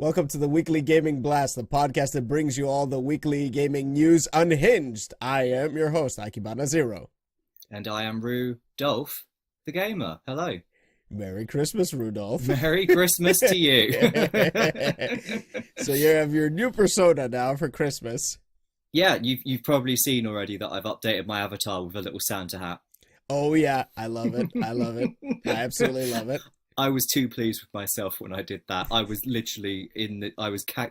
Welcome to the Weekly Gaming Blast, the podcast that brings you all the weekly gaming news unhinged. I am your host, AkibanaZero. And I am Rudolph, the gamer. Hello. Merry Christmas, Rudolph. Merry Christmas to you. So you have your new persona now for Christmas. Yeah, you've probably seen already that I've updated my avatar with a little Santa hat. Oh yeah, I love it. I love it. I absolutely love it. I was too pleased with myself when I did that. I was literally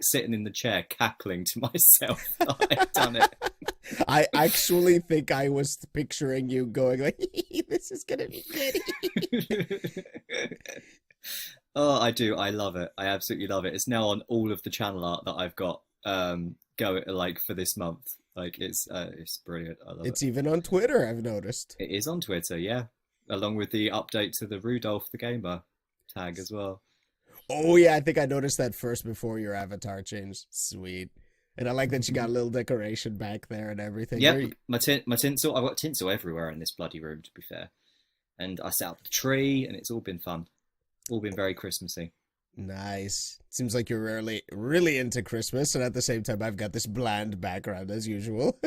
sitting in the chair cackling to myself that I'd done it. I actually think I was picturing you going like, this is going to be good. Oh, I do. I love it. I absolutely love it. It's now on all of the channel art that I've got going like for this month. Like it's brilliant. I love it. It's even on Twitter, I've noticed. It is on Twitter, yeah. Along with the update to the Rudolph the Gamer tag as well. Oh yeah, I think I noticed that first before your avatar changed. Sweet. And I like that you got a little decoration back there and everything. Yeah, my tinsel. I've got tinsel everywhere in this bloody room, to be fair. And I set up the tree, and it's all been fun. All been very Christmassy. Nice. Seems like you're really into Christmas, and at the same time, I've got this bland background as usual.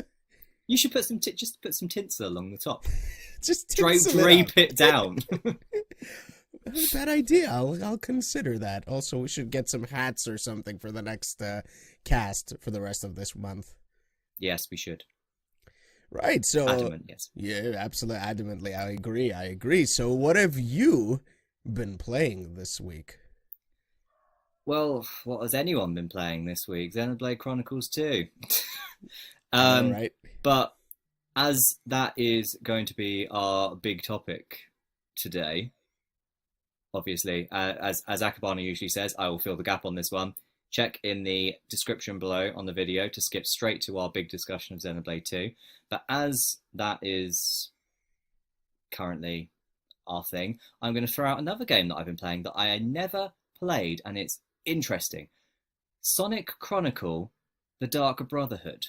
You should put just put some tinsel along the top. Just drape it down. Bad idea. I'll consider that. Also, we should get some hats or something for the next cast for the rest of this month. Yes, we should. Right. So adamant, yes. Yeah, absolutely adamantly. I agree. So, what have you been playing this week? Well, what has anyone been playing this week? Xenoblade Chronicles 2. Right. But as that is going to be our big topic today, obviously, as Akibana usually says, I will fill the gap on this one. Check in the description below on the video to skip straight to our big discussion of Xenoblade 2. But as that is currently our thing, I'm going to throw out another game that I've been playing that I never played, and it's interesting. Sonic Chronicle: The Dark Brotherhood.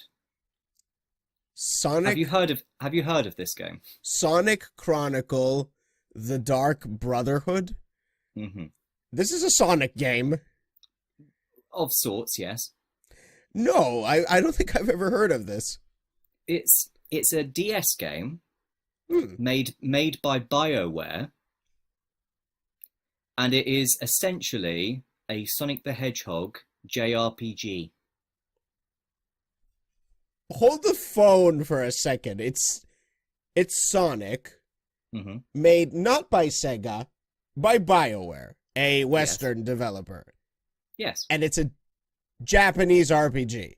Have you heard of this game? Sonic Chronicle: The Dark Brotherhood? Mm-hmm. This is a Sonic game. Of sorts, yes. No, I don't think I've ever heard of this. It's a DS game made by BioWare, and it is essentially a Sonic the Hedgehog JRPG. Hold the phone for a second. It's Sonic, made not by Sega, by BioWare, a Western developer. Yes. And it's a Japanese RPG.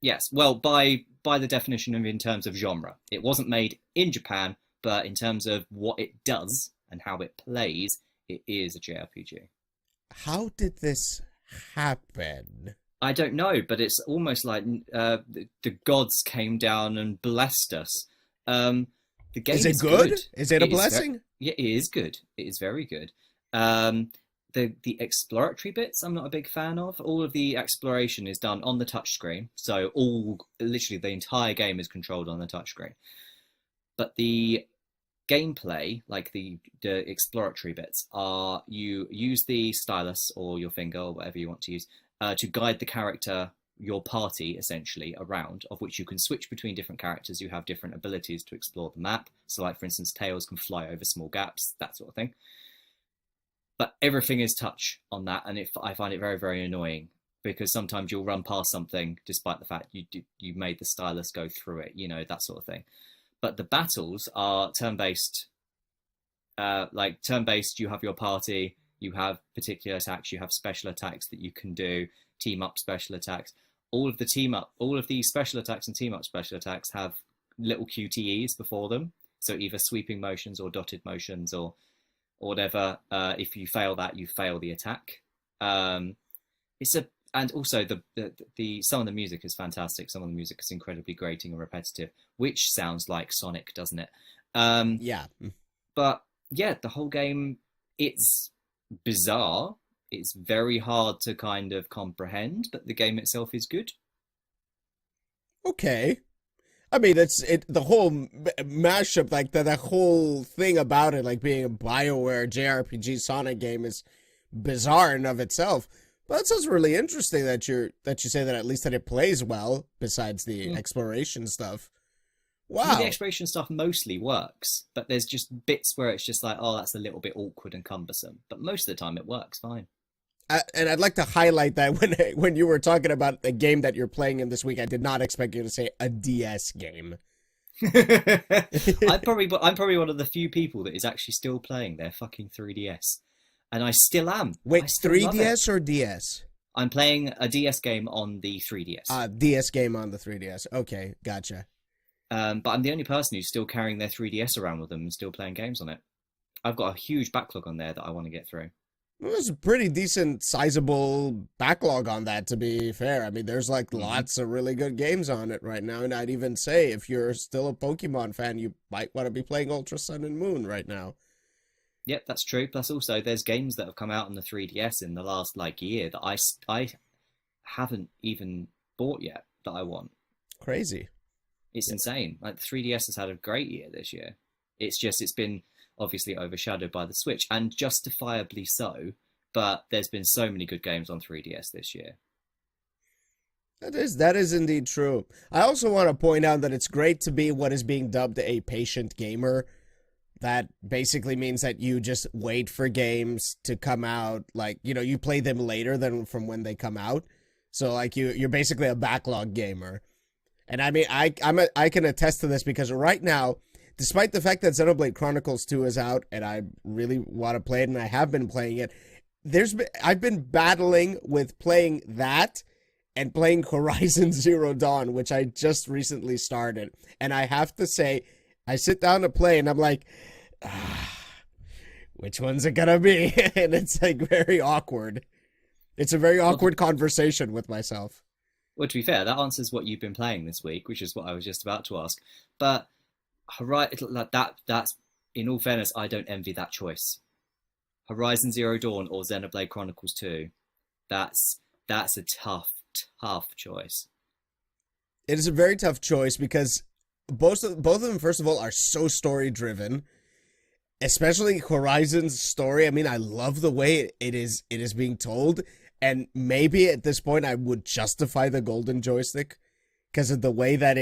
Yes. Well, by the definition of in terms of genre. It wasn't made in Japan, but in terms of what it does and how it plays, it is a JRPG. How did this happen? I don't know, but it's almost like the gods came down and blessed us. The game is good? Is it a blessing? Yeah, it is good. It is very good. The exploratory bits I'm not a big fan of. All of the exploration is done on the touchscreen, so literally the entire game is controlled on the touchscreen. But the gameplay, like the exploratory bits, are you use the stylus or your finger or whatever you want to use to guide the character, your party essentially, around, of which you can switch between different characters who have different abilities to explore the map. So like, for instance, Tails can fly over small gaps, that sort of thing. But everything is touch on that, and I find it very, very annoying, because sometimes you'll run past something despite the fact you made the stylus go through it, that sort of thing. But the battles are turn-based. Turn-based, you have your party, you have particular attacks, you have special attacks that you can do, team-up special attacks. All of the special attacks and team-up special attacks have little QTEs before them, so either sweeping motions or dotted motions or whatever. If you fail that, you fail the attack. And also the some of the music is fantastic. Some of the music is incredibly grating and repetitive, which sounds like Sonic, doesn't it? Yeah. But yeah, the whole game, it's bizarre. It's very hard to kind of comprehend, but the game itself is good. Okay. I mean, the whole mashup, like the whole thing about it, like being a BioWare JRPG Sonic game, is bizarre in of itself. Well, that sounds really interesting that you say that at least that it plays well, besides the exploration stuff. Wow. I mean, the exploration stuff mostly works, but there's just bits where it's just like, oh, that's a little bit awkward and cumbersome. But most of the time it works fine. And I'd like to highlight that when you were talking about a game that you're playing in this week, I did not expect you to say a DS game. I'm probably one of the few people that is actually still playing their fucking 3DS. And I still am. Wait, 3DS or DS? I'm playing a DS game on the 3DS. DS game on the 3DS. Okay, gotcha. But I'm the only person who's still carrying their 3DS around with them and still playing games on it. I've got a huge backlog on there that I want to get through. Well, there's a pretty decent, sizable backlog on that, to be fair. I mean, there's like lots of really good games on it right now. And I'd even say if you're still a Pokemon fan, you might want to be playing Ultra Sun and Moon right now. Yep, that's true. Plus also there's games that have come out on the 3DS in the last year that I haven't even bought yet that I want. Crazy. It's insane. Like the 3DS has had a great year this year. It's been obviously overshadowed by the Switch, and justifiably so, but there's been so many good games on 3DS this year. That is indeed true. I also want to point out that it's great to be what is being dubbed a patient gamer. That basically means that you just wait for games to come out, like, you know, you play them later than from when they come out. So, like, you're basically a backlog gamer. And I mean, I can attest to this because right now, despite the fact that Xenoblade Chronicles 2 is out and I really want to play it and I have been playing it, I've been battling with playing that and playing Horizon Zero Dawn, which I just recently started. And I have to say, I sit down to play and I'm like, which one's it gonna be? And it's like very awkward. It's a very awkward conversation with myself. Well, to be fair, that answers what you've been playing this week, which is what I was just about to ask. But that's in all fairness, I don't envy that choice. Horizon Zero Dawn or Xenoblade Chronicles 2. That's a tough choice. It is a very tough choice because both of them, first of all, are so story driven. Especially Horizon's story. I mean, I love the way it is being told, and maybe at this point I would justify the golden joystick because of the way that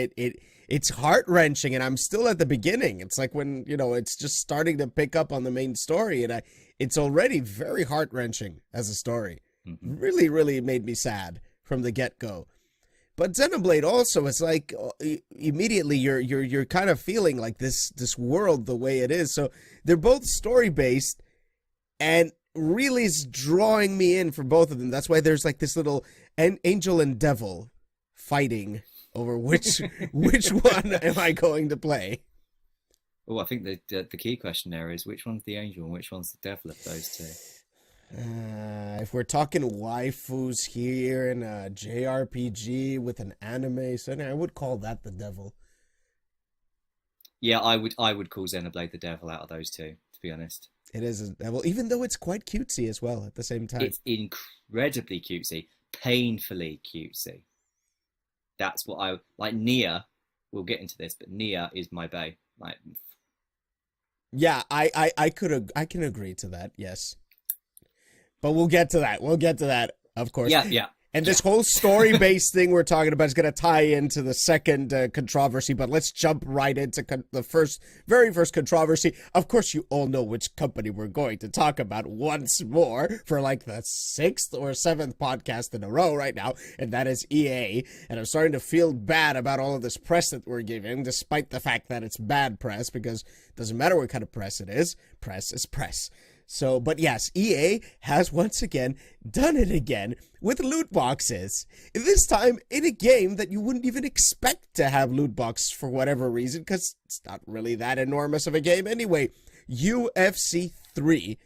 it's heart-wrenching, and I'm still at the beginning. It's like when, you know, it's just starting to pick up on the main story, and it's already very heart-wrenching as a story. Mm-hmm. Really, really made me sad from the get-go. But Xenoblade also, it's like immediately you're kind of feeling like this world the way it is. So they're both story-based, and really is drawing me in for both of them. That's why there's like this little angel and devil fighting over which one am I going to play. Oh, I think the key question there is which one's the angel and which one's the devil of those two. If we're talking waifus here in a JRPG with an anime setting, I would call that the devil. Yeah, I would call Xenoblade the devil out of those two, to be honest. It is a devil, even though it's quite cutesy as well at the same time. It's incredibly cutesy, painfully cutesy. That's what I like. Nia, we'll get into this, but Nia is my bae. Like, yeah, I can agree to that. Yes. But we'll get to that. Of course. Yeah. And this whole story-based thing we're talking about is going to tie into the second controversy, but let's jump right into the very first controversy. Of course, you all know which company we're going to talk about once more for like the 6th or 7th podcast in a row right now, and that is EA. And I'm starting to feel bad about all of this press that we're giving, despite the fact that it's bad press, because it doesn't matter what kind of press it is. Press is press. So, but yes, EA has once again done it again with loot boxes. This time in a game that you wouldn't even expect to have loot boxes for whatever reason, because it's not really that enormous of a game anyway. UFC 3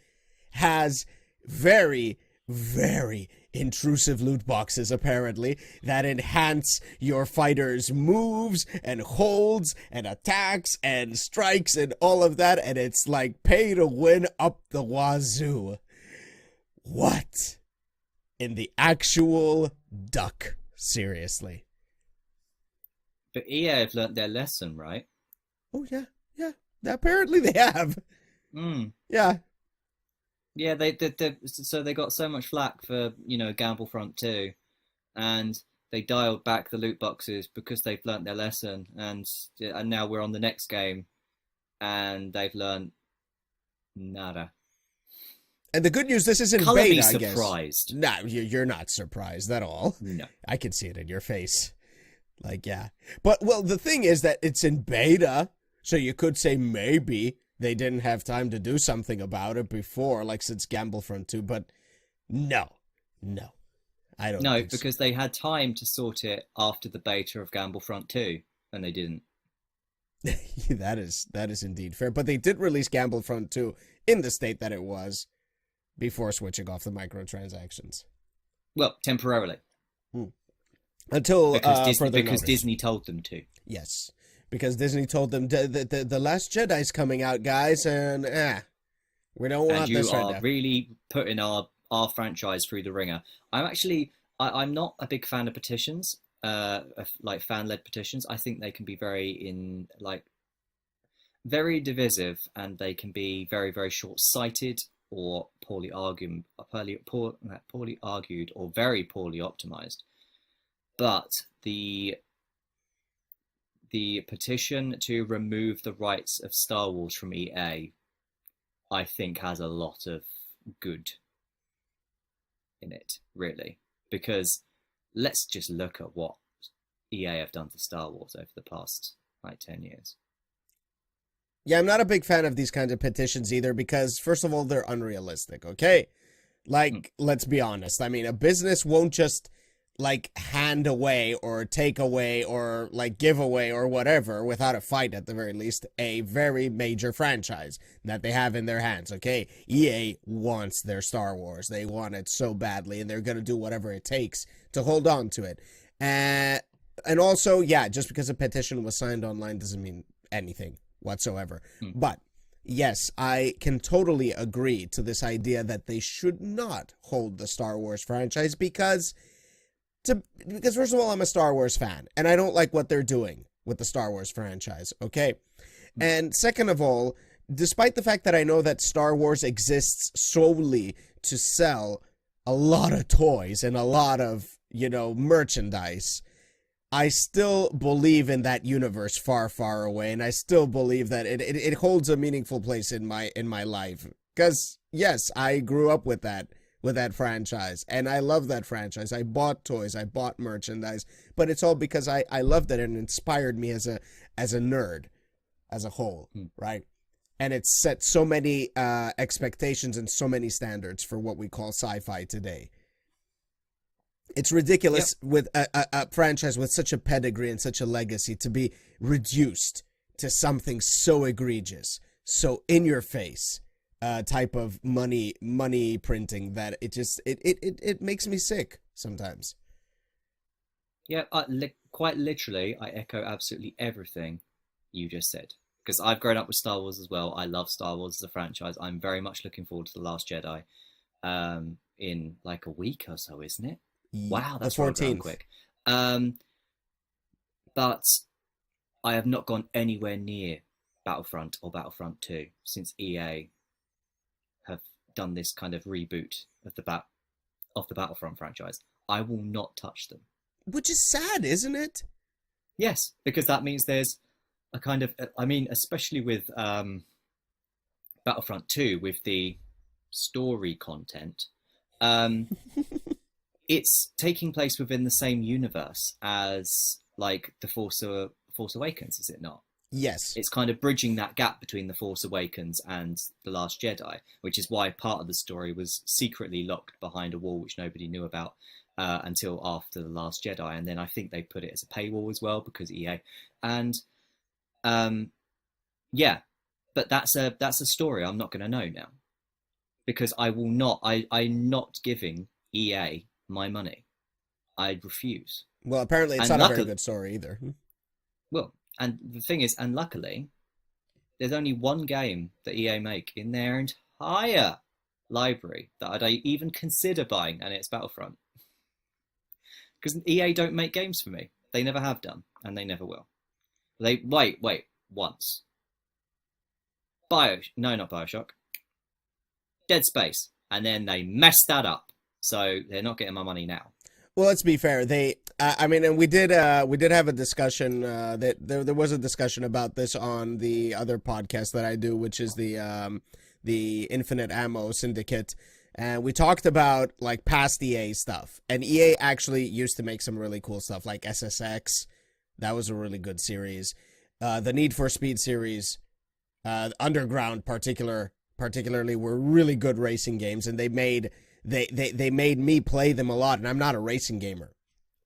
has very, very intrusive loot boxes, apparently, that enhance your fighters' moves and holds and attacks and strikes and all of that, and it's like pay to win up the wazoo. What in the actual duck? Seriously. But EA have learnt their lesson, right? Oh, yeah. Apparently they have. Yeah. Yeah, so they got so much flack for, Gamblefront 2, and they dialed back the loot boxes because they've learnt their lesson, and now we're on the next game, and they've learnt nada. And the good news, this isn't Colour beta, me I guess. surprised. No, you're not surprised at all. No. I can see it in your face. Like, yeah. But, well, the thing is that it's in beta, so you could say maybe they didn't have time to do something about it before, like since Gamblefront 2, but no. I don't think so. Because they had time to sort it after the beta of Gamblefront 2, and they didn't. That is indeed fair. But they did release Gamblefront 2 in the state that it was before switching off the microtransactions. Well, temporarily. Until because Disney told them to. Yes. Because Disney told them the Last Jedi's coming out, guys, and we don't want this right now. And you are really putting our franchise through the ringer. I'm not a big fan of petitions, like fan-led petitions. I think they can be very divisive, and they can be very, very short-sighted or poorly argued or very poorly optimized. But the petition to remove the rights of Star Wars from EA, I think, has a lot of good in it, really. Because let's just look at what EA have done to Star Wars over the past 10 years. Yeah, I'm not a big fan of these kinds of petitions either because, first of all, they're unrealistic, okay? Let's be honest. I mean, a business won't just, hand away or take away or, give away or whatever, without a fight at the very least, a very major franchise that they have in their hands, okay? EA wants their Star Wars. They want it so badly, and they're going to do whatever it takes to hold on to it. And also, yeah, just because a petition was signed online doesn't mean anything whatsoever. But yes, I can totally agree to this idea that they should not hold the Star Wars franchise because first of all, I'm a Star Wars fan and I don't like what they're doing with the Star Wars franchise, okay? And second of all, despite the fact that I know that Star Wars exists solely to sell a lot of toys and a lot of, merchandise, I still believe in that universe far, far away, and I still believe that it holds a meaningful place in my life. Because yes, I grew up with that franchise, and I love that franchise. I bought toys, I bought merchandise, but it's all because I loved it and it inspired me as a nerd, as a whole, right? And it set so many expectations and so many standards for what we call sci-fi today. It's ridiculous with a franchise with such a pedigree and such a legacy to be reduced to something so egregious, so in your face type of money printing that it makes me sick sometimes. Yeah, quite literally, I echo absolutely everything you just said. Because I've grown up with Star Wars as well. I love Star Wars as a franchise. I'm very much looking forward to The Last Jedi in a week or so, isn't it? Wow, that's 14th. Quick. But I have not gone anywhere near Battlefront or Battlefront 2 since EA have done this kind of reboot of the Battlefront franchise. I will not touch them. Which is sad, isn't it? Yes, because that means there's a kind of, especially with Battlefront 2, with the story content, it's taking place within the same universe as the Force Awakens, is it not? Yes. It's kind of bridging that gap between the Force Awakens and The Last Jedi, which is why part of the story was secretly locked behind a wall, which nobody knew about until after The Last Jedi. And then I think they put it as a paywall as well because EA. And yeah, but that's a story I'm not going to know now because I'm not giving EA my money. I refuse. Well, apparently it's not a very good story either. Well, and the thing is, and luckily, there's only one game that EA make in their entire library that I'd even consider buying, and it's Battlefront. Because EA don't make games for me. They never have done, and they never will. Wait, once. No, not BioShock. Dead Space, and then they messed that up. So they're not getting my money now. Well, let's be fair. I mean, and we did have a discussion that there was a discussion about this on the other podcast that I do, which is the Infinite Ammo Syndicate, and we talked about like past EA stuff. And EA actually used to make some really cool stuff, like SSX. That was a really good series. The Need for Speed series, Underground particularly were really good racing games, and they made me play them a lot, and I'm not a racing gamer.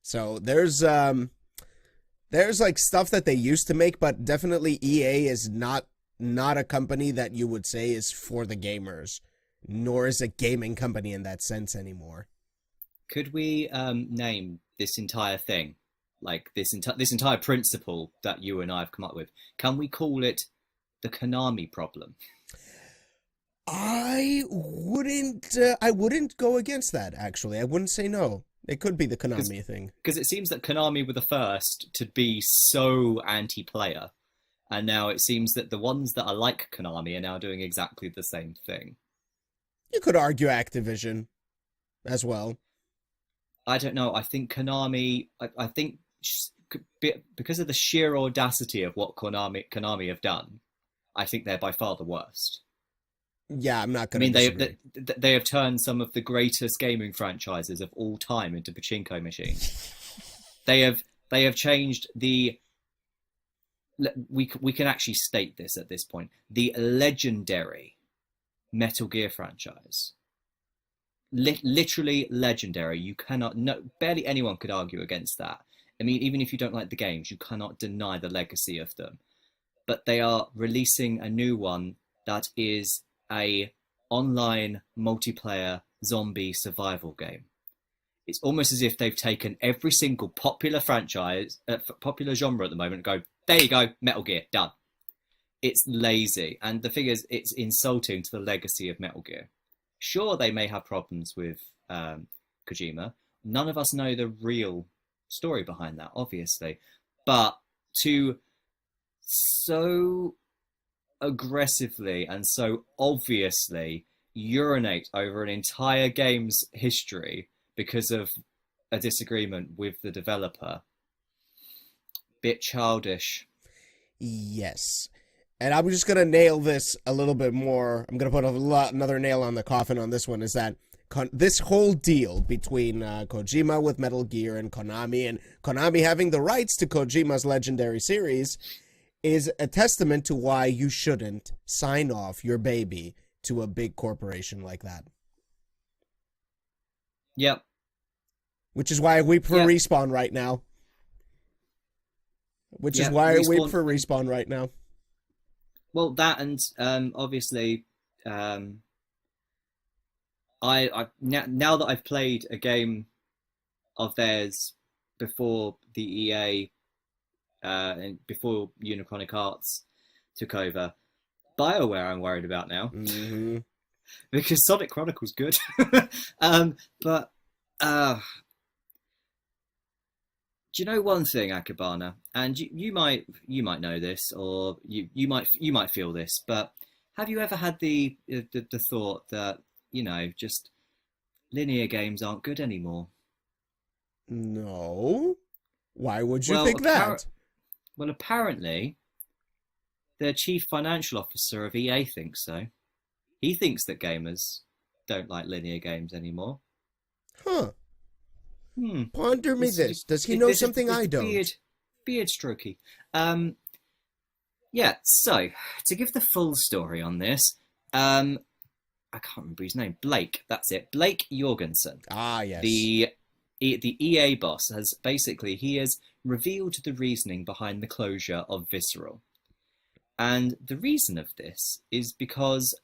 So there's like stuff that they used to make, but definitely EA is not a company that you would say is for the gamers, nor is a gaming company in that sense anymore. Could we name this entire thing, like this entire principle that you and I have come up with? Can we call it the Konami problem? I wouldn't go against that, actually. I wouldn't say no. It could be the Konami thing. Because it seems that Konami were the first to be so anti-player. And now it seems that the ones that are like Konami are now doing exactly the same thing. You could argue Activision as well. I don't know. I think Konami... I think because of the sheer audacity of what Konami have done, I think they're by far the worst. Yeah, I'm not going to disagree. They have turned some of the greatest gaming franchises of all time into pachinko machines. They have changed the... We can actually state this at this point. The legendary Metal Gear franchise. Literally legendary. You cannot... barely anyone could argue against that. I mean, even if you don't like the games, you cannot deny the legacy of them. But they are releasing a new one that is a online multiplayer zombie survival game. It's almost as if they've taken every single popular franchise, popular genre at the moment, and go, there you go, Metal Gear, done. It's lazy, and the thing is, it's insulting to the legacy of Metal Gear. Sure, they may have problems with Kojima. None of us know the real story behind that, obviously. But to so aggressively and so obviously urinate over an entire game's history because of a disagreement with the developer, bit childish. Yes. And I'm just going to nail this a little bit more. I'm going to put another nail on the coffin on this one, is that this whole deal between Kojima with Metal Gear and Konami having the rights to Kojima's legendary series is a testament to why you shouldn't sign off your baby to a big corporation like that. Yep. Which is why I weep for Respawn right now. Is why I weep for Respawn right now. Well, that and obviously, I now that I've played a game of theirs before the EA and before Unicronic Arts took over, BioWare I'm worried about now. Mm-hmm. Because Sonic Chronicles good. But do you know one thing, Akibana? And you might know this, or you might feel this, but have you ever had the thought that, you know, just linear games aren't good anymore? No. Why would you think that? Well, apparently, the chief financial officer of EA thinks so. He thinks that gamers don't like linear games anymore. Huh. Ponder me this. Does he know something I don't? Beard strokey. Yeah, so, to give the full story on this, I can't remember his name. Blake, that's it. Blake Jorgensen. Ah, yes. The EA boss has revealed the reasoning behind the closure of Visceral. And the reason of this is because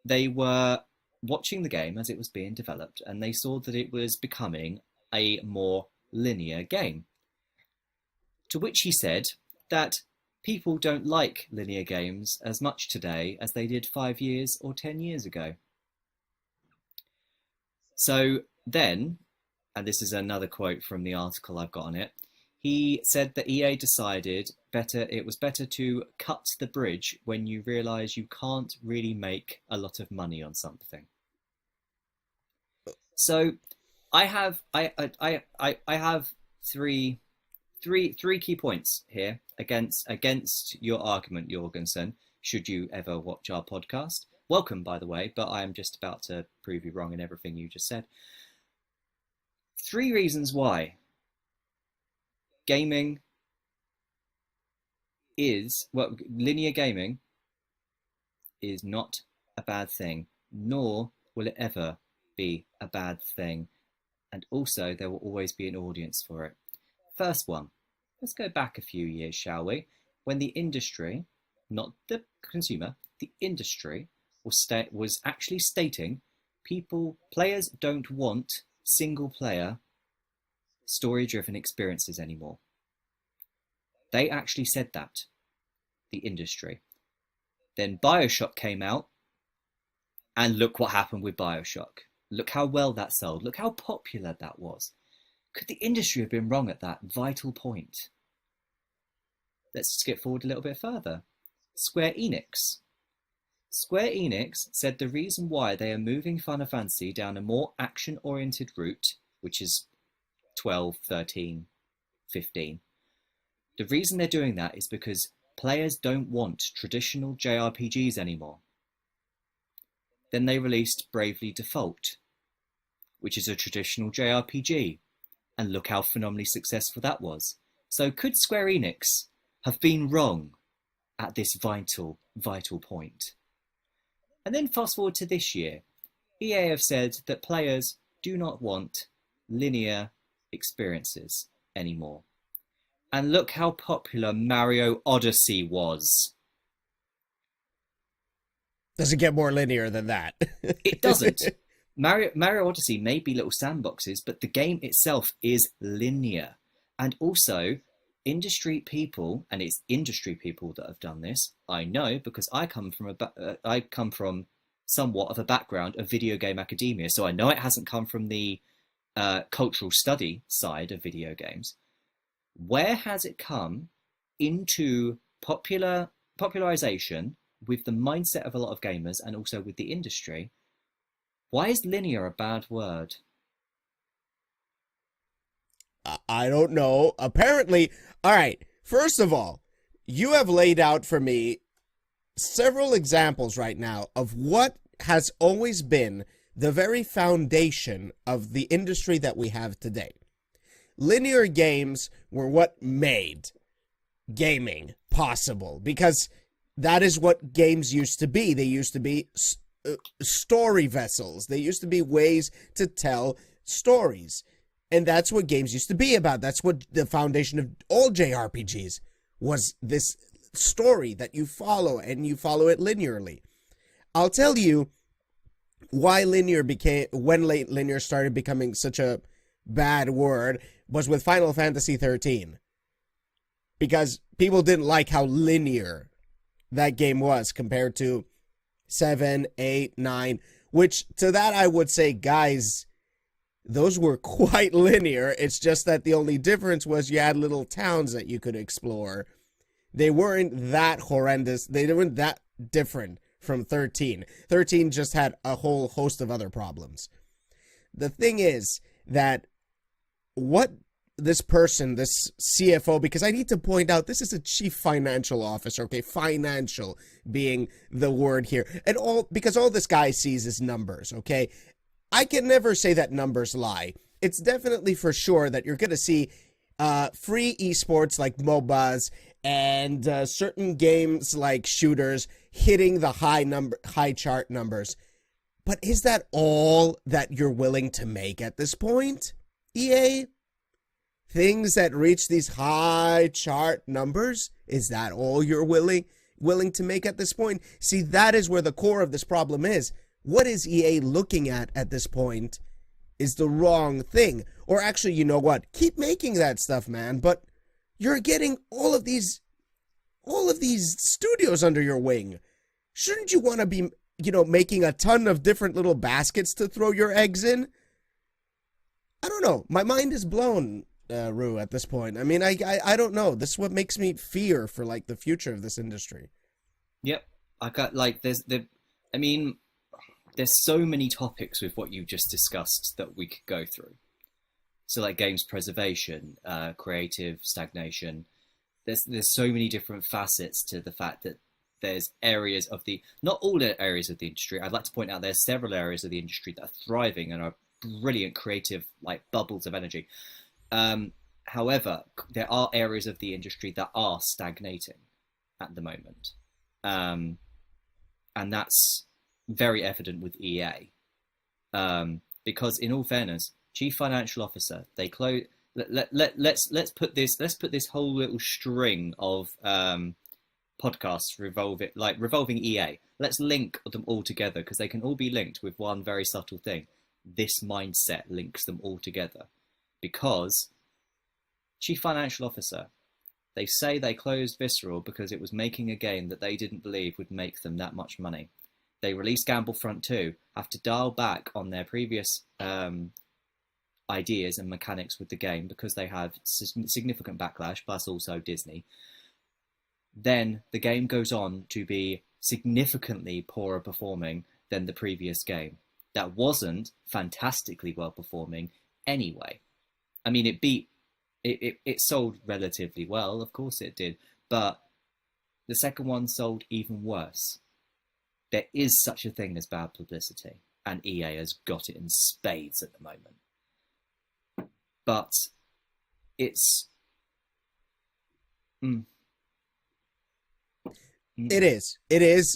they were watching the game as it was being developed, and they saw that it was becoming a more linear game. To which he said that people don't like linear games as much today as they did 5 years or 10 years ago. So then, and this is another quote from the article I've got on it, he said that EA decided it was better to cut the bridge when you realise you can't really make a lot of money on something. So I have I have three key points here against your argument, Jorgensen. Should you ever watch our podcast, welcome, by the way. But I am just about to prove you wrong in everything you just said. 3 reasons why gaming linear gaming is not a bad thing, nor will it ever be a bad thing. And also, there will always be an audience for it. First one, let's go back a few years, shall we? When the industry, not the consumer, the industry was actually stating players don't want single-player, story-driven experiences anymore. They actually said that, the industry. Then BioShock came out, and look what happened with BioShock. Look how well that sold. Look how popular that was. Could the industry have been wrong at that vital point? Let's skip forward a little bit further. Square Enix. Square Enix said the reason why they are moving Final Fantasy down a more action-oriented route, which is 12, 13, 15. The reason they're doing that is because players don't want traditional JRPGs anymore. Then they released Bravely Default, which is a traditional JRPG, and look how phenomenally successful that was. So could Square Enix have been wrong at this vital point? And then fast forward to this year. EA have said that players do not want linear experiences anymore. And look how popular Mario Odyssey was. Does it get more linear than that? It doesn't. Mario Odyssey may be little sandboxes, but the game itself is linear. And also, industry people, and it's industry people that have done this, I know, because I come from somewhat of a background of video game academia, so I know it hasn't come from the cultural study side of video games. Where has it come into popularization with the mindset of a lot of gamers and also with the industry? Why is linear a bad word? I don't know. Apparently, all right, first of all, you have laid out for me several examples right now of what has always been the very foundation of the industry that we have today. Linear games were what made gaming possible, because that is what games used to be. They used to be story vessels. They used to be ways to tell stories. And that's what games used to be about. That's what the foundation of all JRPGs was, this story that you follow, and you follow it linearly. I'll tell you why when linear started becoming such a bad word was with Final Fantasy 13. Because people didn't like how linear that game was compared to 7, 8, 9, which to that I would say, guys, those were quite linear. It's just that the only difference was you had little towns that you could explore. They weren't that horrendous. They weren't that different from 13. 13 just had a whole host of other problems. The thing is that what this person, this CFO, because I need to point out, this is a chief financial officer, okay? Financial being the word here. And because all this guy sees is numbers, okay? I can never say that numbers lie. It's definitely for sure that you're going to see free esports like MOBAs and certain games like shooters hitting the high chart numbers. But is that all that you're willing to make at this point, EA? Things that reach these high chart numbers, is that all you're willing to make at this point? See, that is where the core of this problem is. What is EA looking at this point is the wrong thing. Or actually, you know what? Keep making that stuff, man. But you're getting all of these studios under your wing. Shouldn't you want to be, making a ton of different little baskets to throw your eggs in? I don't know. My mind is blown, Rue, at this point. I mean, I don't know. This is what makes me fear for, the future of this industry. Yep. I got, there's so many topics with what you just discussed that we could go through. So like games preservation, creative stagnation. There's so many different facets to the fact that there's areas of the, not all the areas of the industry. I'd like to point out there's several areas of the industry that are thriving and are brilliant creative, like bubbles of energy. However, there are areas of the industry that are stagnating at the moment. And that's very evident with EA. Because in all fairness, Chief Financial Officer, they close. Let's put this whole little string of podcasts revolving EA. Let's link them all together because they can all be linked with one very subtle thing. This mindset links them all together because Chief Financial Officer, they say they closed Visceral because it was making a game that they didn't believe would make them that much money. They released Gamblefront 2, have to dial back on their previous ideas and mechanics with the game because they have significant backlash, plus also Disney. Then the game goes on to be significantly poorer performing than the previous game. That wasn't fantastically well performing anyway. I mean, it sold relatively well, of course it did, but the second one sold even worse. There is such a thing as bad publicity, and EA has got it in spades at the moment. But it's... It is.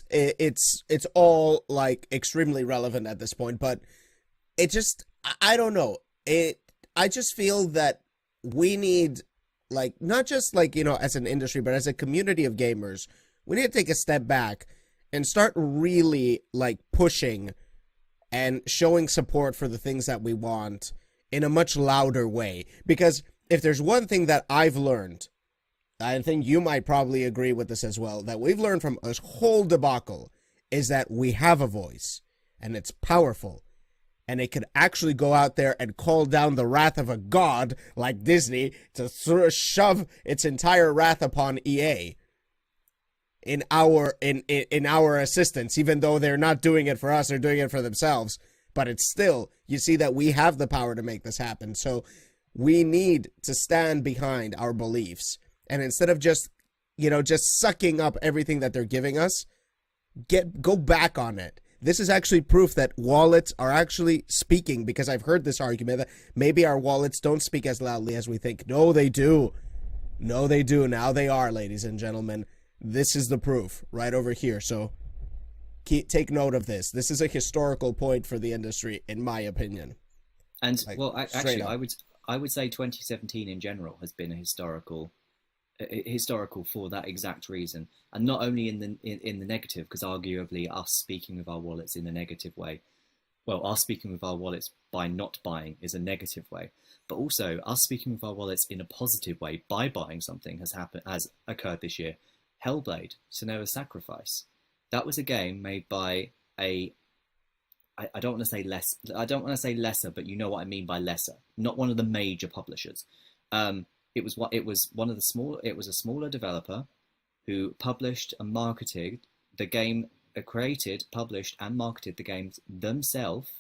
It's all like extremely relevant at this point, but it just, I don't know. I just feel that we need, like, not just like, you know, as an industry, but as a community of gamers, we need to take a step back and start really like pushing and showing support for the things that we want in a much louder way. Because if there's one thing that I've learned, I think you might probably agree with this as well, that we've learned from this whole debacle is that we have a voice and it's powerful and it could actually go out there and call down the wrath of a god like Disney to sort of shove its entire wrath upon EA in our assistance, even though they're not doing it for us, they're doing it for themselves. But it's still, you see that we have the power to make this happen. So we need to stand behind our beliefs. And instead of just, you know, just sucking up everything that they're giving us, go back on it. This is actually proof that wallets are actually speaking, because I've heard this argument that maybe our wallets don't speak as loudly as we think. No, they do. No, they do. Now they are, ladies and gentlemen. This is the proof right over here. So take note of this. This is a historical point for the industry, in my opinion. And like, well, actually, I would say 2017 in general has been a historical for that exact reason, and not only in the negative, because arguably us speaking with our wallets in a negative way, well, us speaking with our wallets by not buying is a negative way, but also us speaking with our wallets in a positive way by buying something has occurred this year. Hellblade: Senua's Sacrifice. That was a game made by I don't want to say less. I don't want to say lesser, but you know what I mean by lesser. Not one of the major publishers. It was a smaller developer who published and marketed the game, created, published and marketed the games themselves.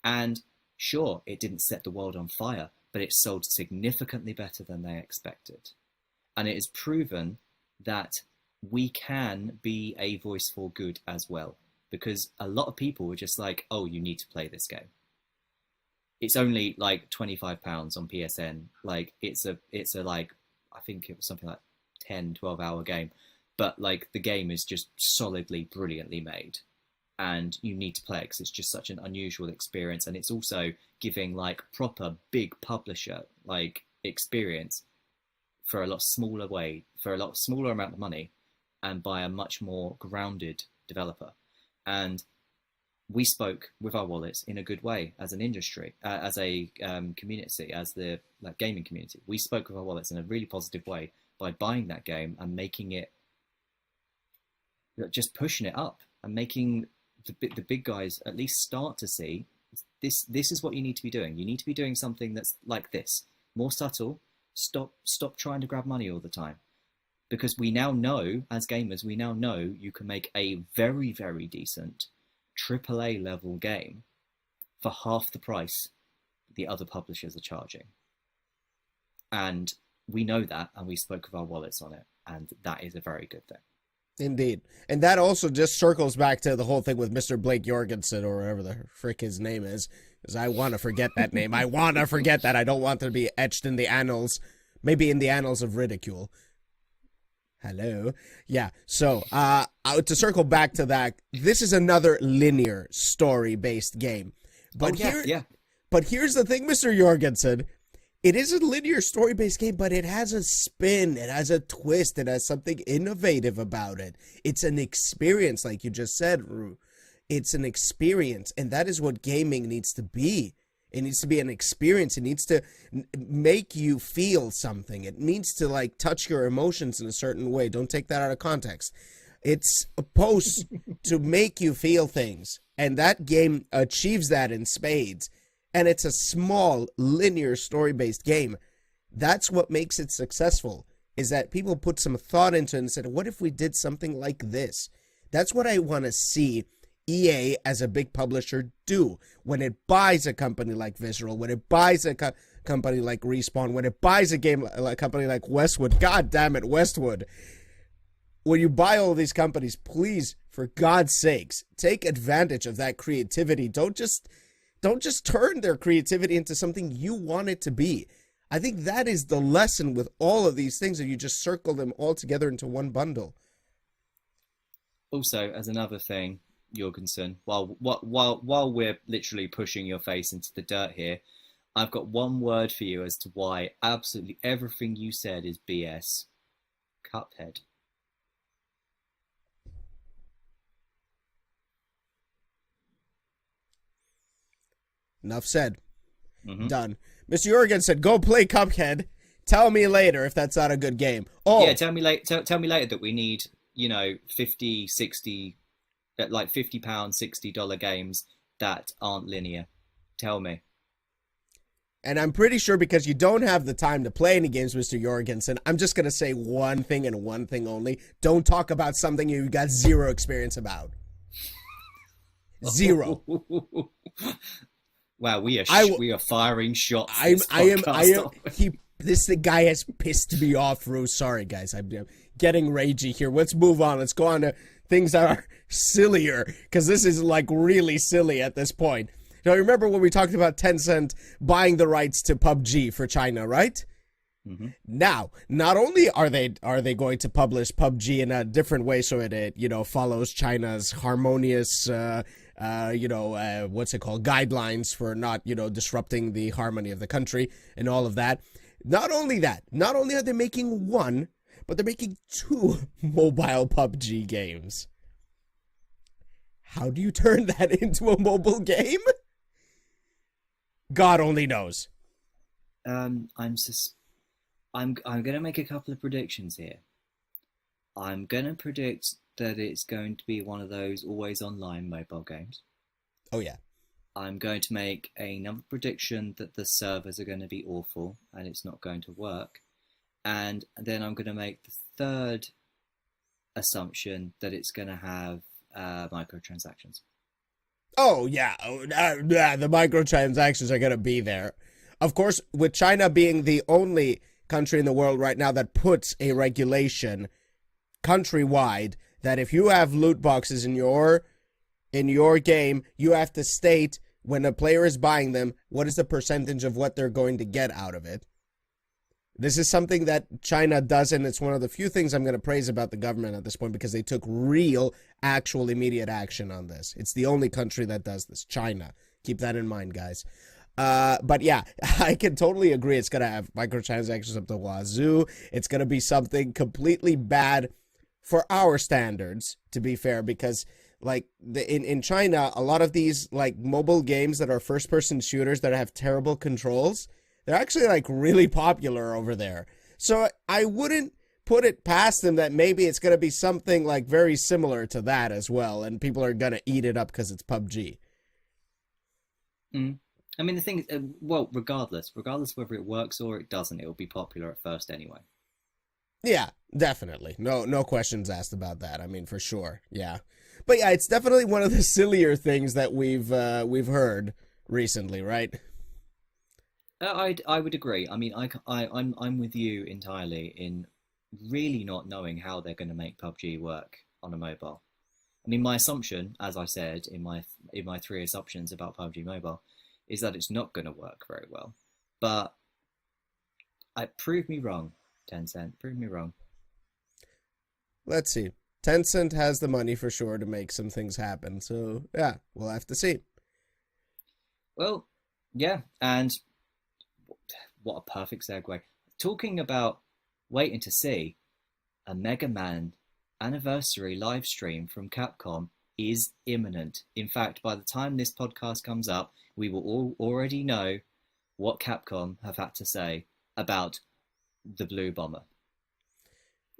And sure, it didn't set the world on fire, but it sold significantly better than they expected. And it is proven that we can be a voice for good as well, because a lot of people were just like, oh, you need to play this game. It's only like £25 on PSN. Like it's a like, I think it was something like 10-12 hour game, but like the game is just solidly brilliantly made, and you need to play it because it's just such an unusual experience, and it's also giving like proper big publisher like experience for a lot smaller amount of money, and by a much more grounded developer. And we spoke with our wallets in a good way as an industry, as a community, as the gaming community. We spoke with our wallets in a really positive way by buying that game and making it, just pushing it up and making the big guys at least start to see this. This is what you need to be doing. You need to be doing something that's like this, more subtle. Stop trying to grab money all the time. because we now know, as gamers, we now know you can make a very, very decent AAA level game for half the price the other publishers are charging. And we know that, and we spoke of our wallets on it, and that is a very good thing. Indeed. And that also just circles back to the whole thing with Mr. Blake Jorgensen, or whatever the frick his name is, because I want to forget that name. I want to forget that. I don't want to be etched in the annals, maybe in the annals of ridicule. Hello. Yeah. So, to circle back to that, this is another linear story-based game. But But here's the thing, Mr. Jorgensen. It is a linear story-based game, but it has a spin. It has a twist. It has something innovative about it. It's an experience, like you just said, Rue. It's an experience, and that is what gaming needs to be. It needs to be an experience. It needs to make you feel something. It needs to, like, touch your emotions in a certain way. Don't take that out of context. It's supposed to make you feel things, and that game achieves that in spades. And it's a small, linear, story-based game. That's what makes it successful, is that people put some thought into it and said, what if we did something like this? That's what I want to see EA as a big publisher do when it buys a company like Visceral, when it buys a company like Respawn, when it buys a company like Westwood. God damn it, Westwood. When you buy all these companies, please, for God's sakes, take advantage of that creativity. Don't just turn their creativity into something you want it to be. I think that is the lesson with all of these things, that you just circle them all together into one bundle. Also, as another thing, Jorgensen, while we're literally pushing your face into the dirt here, I've got one word for you as to why absolutely everything you said is BS. Cuphead. Enough said. Done. Mr. Jorgensen, go play Cuphead. Tell me later if that's not a good game. Oh, yeah, tell me later that we need, 50, 60, like £50, $60 games that aren't linear. Tell me. And I'm pretty sure because you don't have the time to play any games, Mr. Jorgensen, I'm just going to say one thing and one thing only. Don't talk about something you got zero experience about. Zero. Wow, we are firing shots. This guy has pissed me off, Rose. Sorry, guys. I'm getting ragey here. Let's move on. Let's go on to things that are sillier, because this is, like, really silly at this point. Now, remember when we talked about Tencent buying the rights to PUBG for China, right? Mm-hmm. Now, not only are they going to publish PUBG in a different way so it follows China's harmonious guidelines for not, disrupting the harmony of the country and all of that. Not only are they making one, but they're making two mobile PUBG games. How do you turn that into a mobile game? God only knows. I'm gonna make a couple of predictions here. I'm gonna predict that it's going to be one of those always online mobile games. Oh yeah. I'm going to make another prediction that the servers are going to be awful and it's not going to work. And then I'm going to make the third assumption that it's going to have microtransactions. Oh yeah, the microtransactions are going to be there. Of course, with China being the only country in the world right now that puts a regulation countrywide that if you have loot boxes in your game, you have to state when a player is buying them, what is the percentage of what they're going to get out of it. This is something that China does, and it's one of the few things I'm going to praise about the government at this point, because they took real, actual, immediate action on this. It's the only country that does this, China. Keep that in mind, guys. But yeah, I can totally agree. It's going to have microtransactions up the wazoo. It's going to be something completely bad for our standards, to be fair, because like in China, a lot of these like mobile games that are first-person shooters that have terrible controls, they're actually like really popular over there. So I wouldn't put it past them that maybe it's going to be something like very similar to that as well, and people are going to eat it up because it's PUBG. I mean, the thing is, regardless whether it works or it doesn't, it will be popular at first anyway. Yeah, definitely. No questions asked about that. I mean, for sure. Yeah. But yeah, it's definitely one of the sillier things that we've heard recently, right? I would agree. I mean, I'm with you entirely in really not knowing how they're going to make PUBG work on a mobile. I mean, my assumption, as I said in my three assumptions about PUBG Mobile, is that it's not going to work very well. But prove me wrong, Tencent. Prove me wrong. Let's see. Tencent has the money for sure to make some things happen. So, yeah, we'll have to see. Well, yeah, and what a perfect segue. Talking about waiting to see, a Mega Man anniversary live stream from Capcom is imminent. In fact, by the time this podcast comes up, we will all already know what Capcom have had to say about the Blue Bomber.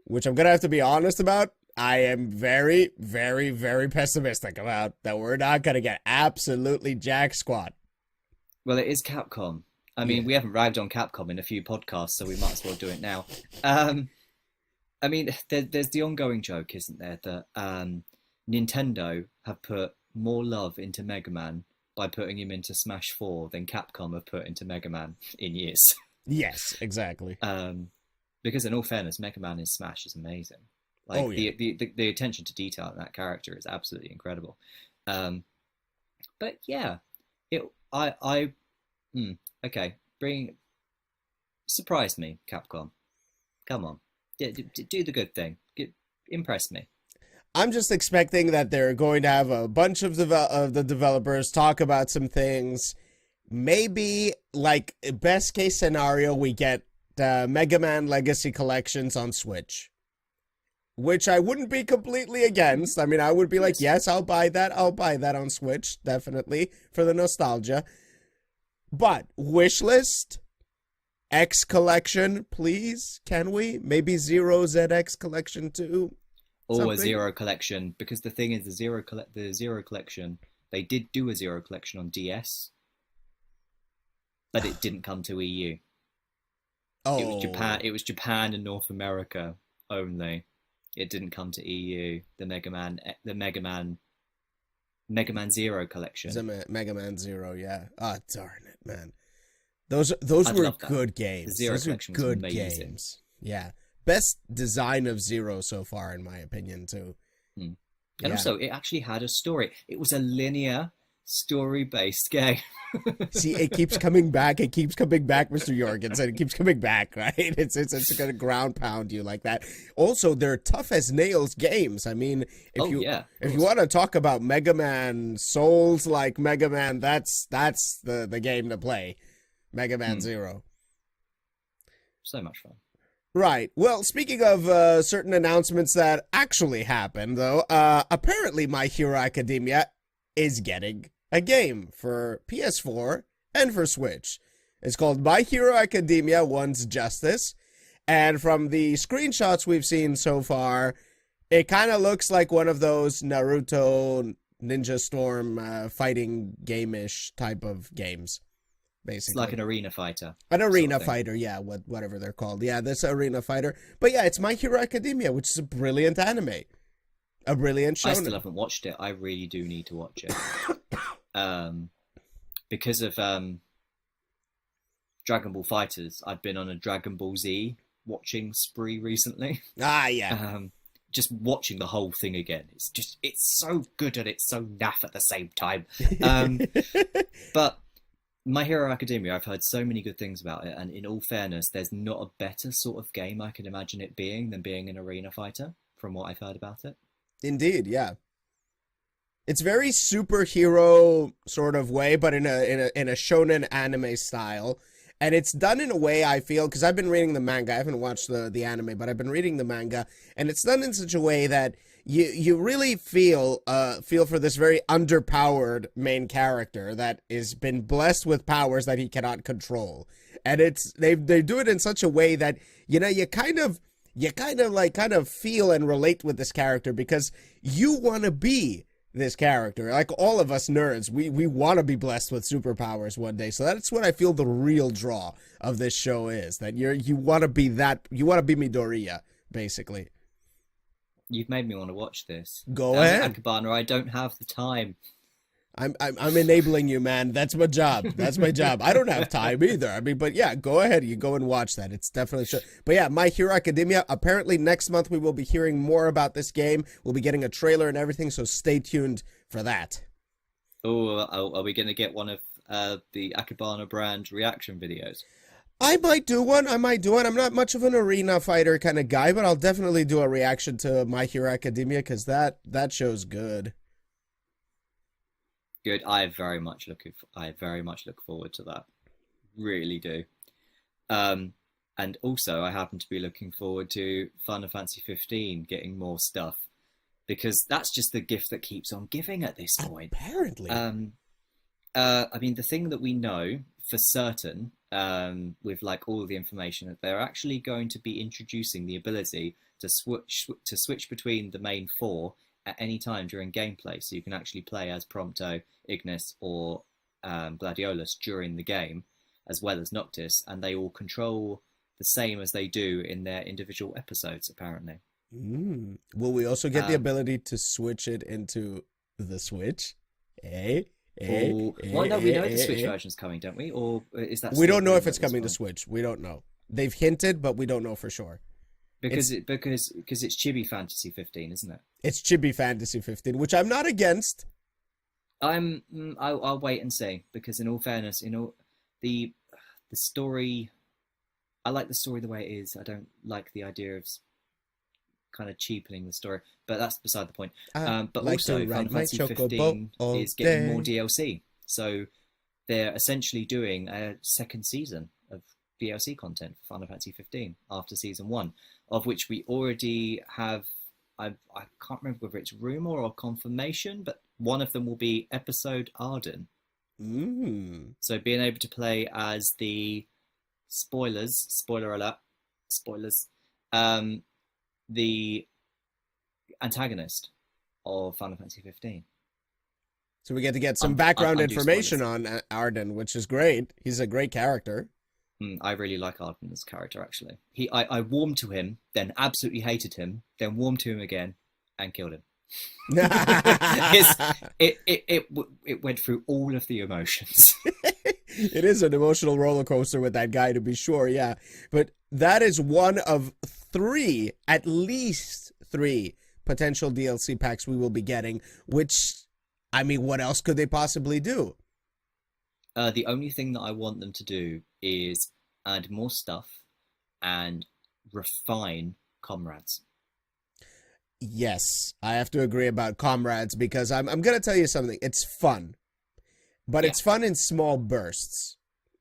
Which I'm going to have to be honest about. I am very, very, very pessimistic about that we're not going to get absolutely jack squat. Well, it is Capcom. I mean, we haven't ragged on Capcom in a few podcasts, so we might as well do it now. I mean, there's the ongoing joke, isn't there, that Nintendo have put more love into Mega Man by putting him into Smash 4 than Capcom have put into Mega Man in years. Yes, exactly. Because in all fairness, Mega Man in Smash is amazing. Like, the attention to detail in that character is absolutely incredible. But yeah, okay, surprise me, Capcom. Come on, do the good thing. Impress me. I'm just expecting that they're going to have a bunch of the developers talk about some things. Maybe, like, best case scenario, we get Mega Man Legacy Collections on Switch, which I wouldn't be completely against. I mean, I would be like, yes, I'll buy that. I'll buy that on Switch, definitely, for the nostalgia. But wishlist, X Collection, please, can we? Maybe Zero ZX Collection too. Or a Zero Collection, because the thing is, the Zero Collection, they did do a Zero Collection on DS, but it didn't come to EU. Oh. It was Japan and North America only. It didn't come to EU. The Mega Man Zero Collection. Mega Man Zero, yeah. Oh, darn it, man. Those were good games. The Zero Collection was amazing. Games. Yeah. Best design of Zero so far, in my opinion, too. And also, it actually had a story. It was a linear, story-based game. See, it keeps coming back. It keeps coming back, Mr. Jorgensen. It keeps coming back, right? It's going to ground pound you like that. Also, they're tough as nails games. I mean, if you want to talk about Mega Man Souls like Mega Man, that's the game to play. Mega Man Zero. So much fun. Right. Well, speaking of certain announcements that actually happened, though, apparently My Hero Academia is getting a game for PS4 and for Switch. It's called My Hero Academia One's Justice, and from the screenshots we've seen so far, it kind of looks like one of those Naruto Ninja Storm fighting game-ish type of games. Basically. It's like an arena fighter. An arena fighter, yeah, whatever they're called. Yeah, this arena fighter. But yeah, it's My Hero Academia, which is a brilliant anime. A brilliant show. I still haven't watched it. I really do need to watch it. Because of Dragon Ball Fighters, I've been on a Dragon Ball Z watching spree recently. Ah, yeah. Just watching the whole thing again. It's so good and it's so naff at the same time. But My Hero Academia, I've heard so many good things about it, and in all fairness, there's not a better sort of game I can imagine it being than being an arena fighter, from what I've heard about it. Indeed, yeah. It's very superhero sort of way, but in a shonen anime style. And it's done in a way, I feel, because I've been reading the manga. I haven't watched the anime, but I've been reading the manga, and it's done in such a way that you really feel for this very underpowered main character that has been blessed with powers that he cannot control. And they do it in such a way that, you know, you kind of feel and relate with this character because you want to be this character. Like all of us nerds, we want to be blessed with superpowers one day. So that's what I feel the real draw of this show is. That you want to be Midoriya, basically. You've made me want to watch this. Go ahead. Akibana, I don't have the time. I'm enabling you, man. That's my job. That's my job. I don't have time either. I mean, but yeah, go ahead. You go and watch that. It's definitely show. But yeah, My Hero Academia. Apparently next month we will be hearing more about this game. We'll be getting a trailer and everything, so stay tuned for that. Oh, are we going to get one of the Akibana brand reaction videos? I might do one. I'm not much of an arena fighter kind of guy, but I'll definitely do a reaction to My Hero Academia because that show's good. Good. I very much look forward to that. Really do. And also, I happen to be looking forward to Final Fantasy 15 getting more stuff because that's just the gift that keeps on giving at this point. Apparently. I mean, the thing that we know for certain, with like all of the information, that they're actually going to be introducing the ability to switch between the main four at any time during gameplay, so you can actually play as Prompto, Ignis, or Gladiolus during the game, as well as Noctis, and they all control the same as they do in their individual episodes, apparently. Will we also get the ability to switch it into the Switch? Well, no, we know the Switch version's coming, don't we? Or is that? We don't know if it's coming to Switch. We don't know. They've hinted, but we don't know for sure. Because it's Chibi Fantasy 15, isn't it? It's Chibi Fantasy 15, which I'm not against. I'll wait and see, because in all fairness, the story, I like the story the way it is. I don't like the idea of kind of cheapening the story, but that's beside the point. But like also, Final Fantasy 15 is getting more DLC, so they're essentially doing a second season of DLC content for Final Fantasy 15 after Season 1, of which we already have, I can't remember whether it's rumor or confirmation, but one of them will be Episode Arden. So being able to play as the spoiler alert, the antagonist of Final Fantasy 15. So we get to get some background information on Arden, which is great. He's a great character. I really like Arden as a character, actually. I warmed to him, then absolutely hated him, then warmed to him again, and killed him. It went through all of the emotions. It is an emotional roller coaster with that guy, to be sure, yeah. But that is one of three, at least three, potential DLC packs we will be getting, which, I mean, what else could they possibly do? The only thing that I want them to do is add more stuff and refine comrades. Yes, I have to agree about comrades, because I'm going to tell you something. It's fun, but it's fun in small bursts.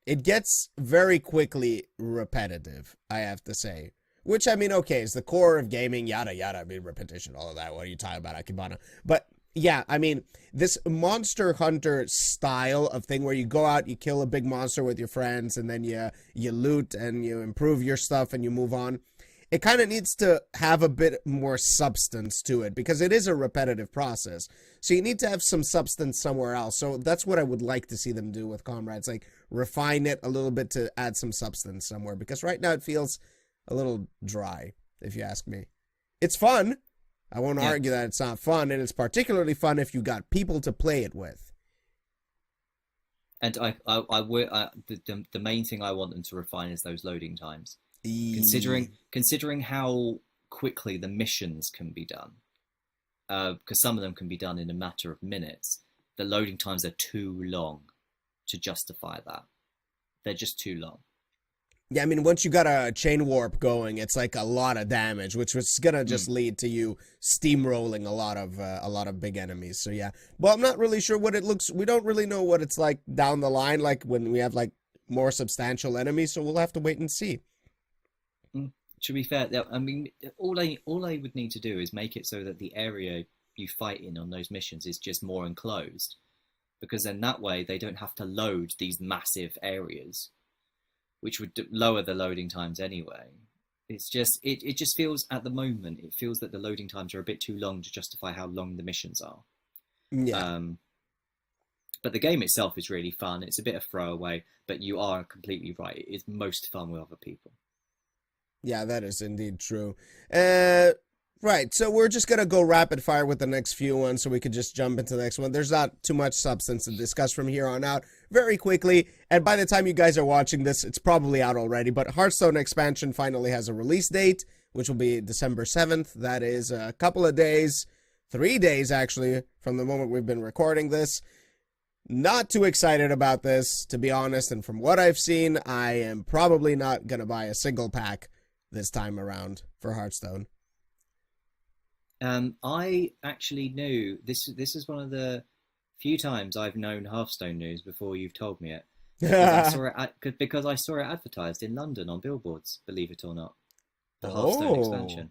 It gets very quickly repetitive, I have to say. Which, I mean, okay, is the core of gaming, yada, yada. I mean, repetition, all of that. What are you talking about, Akibana? But yeah, I mean, this Monster Hunter style of thing where you go out, you kill a big monster with your friends, and then you loot and you improve your stuff and you move on. It kind of needs to have a bit more substance to it, because it is a repetitive process. So you need to have some substance somewhere else. So that's what I would like to see them do with Comrades, like refine it a little bit to add some substance somewhere, because right now it feels a little dry, if you ask me. It's fun. I won't argue that it's not fun, and it's particularly fun if you got people to play it with. And the main thing I want them to refine is those loading times. Considering how quickly the missions can be done, because some of them can be done in a matter of minutes, the loading times are too long to justify that. They're just too long. Yeah, I mean, once you got a chain warp going, it's like a lot of damage, which was gonna just lead to you steamrolling a lot of big enemies. So yeah, well, I'm not really sure what it looks. We don't really know what it's like down the line, like when we have like more substantial enemies. So we'll have to wait and see. To be fair, I mean, all I would need to do is make it so that the area you fight in on those missions is just more enclosed, because then that way they don't have to load these massive areas, which would lower the loading times anyway. It's just, it just feels, at the moment, it feels that the loading times are a bit too long to justify how long the missions are. Yeah. But the game itself is really fun. It's a bit of throwaway, but you are completely right. It is most fun with other people. Yeah, that is indeed true. Right, so we're just going to go rapid fire with the next few ones so we could just jump into the next one. There's not too much substance to discuss from here on out. Very quickly, and by the time you guys are watching this, it's probably out already, but Hearthstone expansion finally has a release date, which will be December 7th. That is a couple of days, 3 days actually, from the moment we've been recording this. Not too excited about this, to be honest, and from what I've seen, I am probably not going to buy a single pack this time around for Hearthstone. I actually knew this is one of the few times I've known Hearthstone news before you've told me it. Because I saw it advertised in London on billboards, believe it or not. The Hearthstone expansion.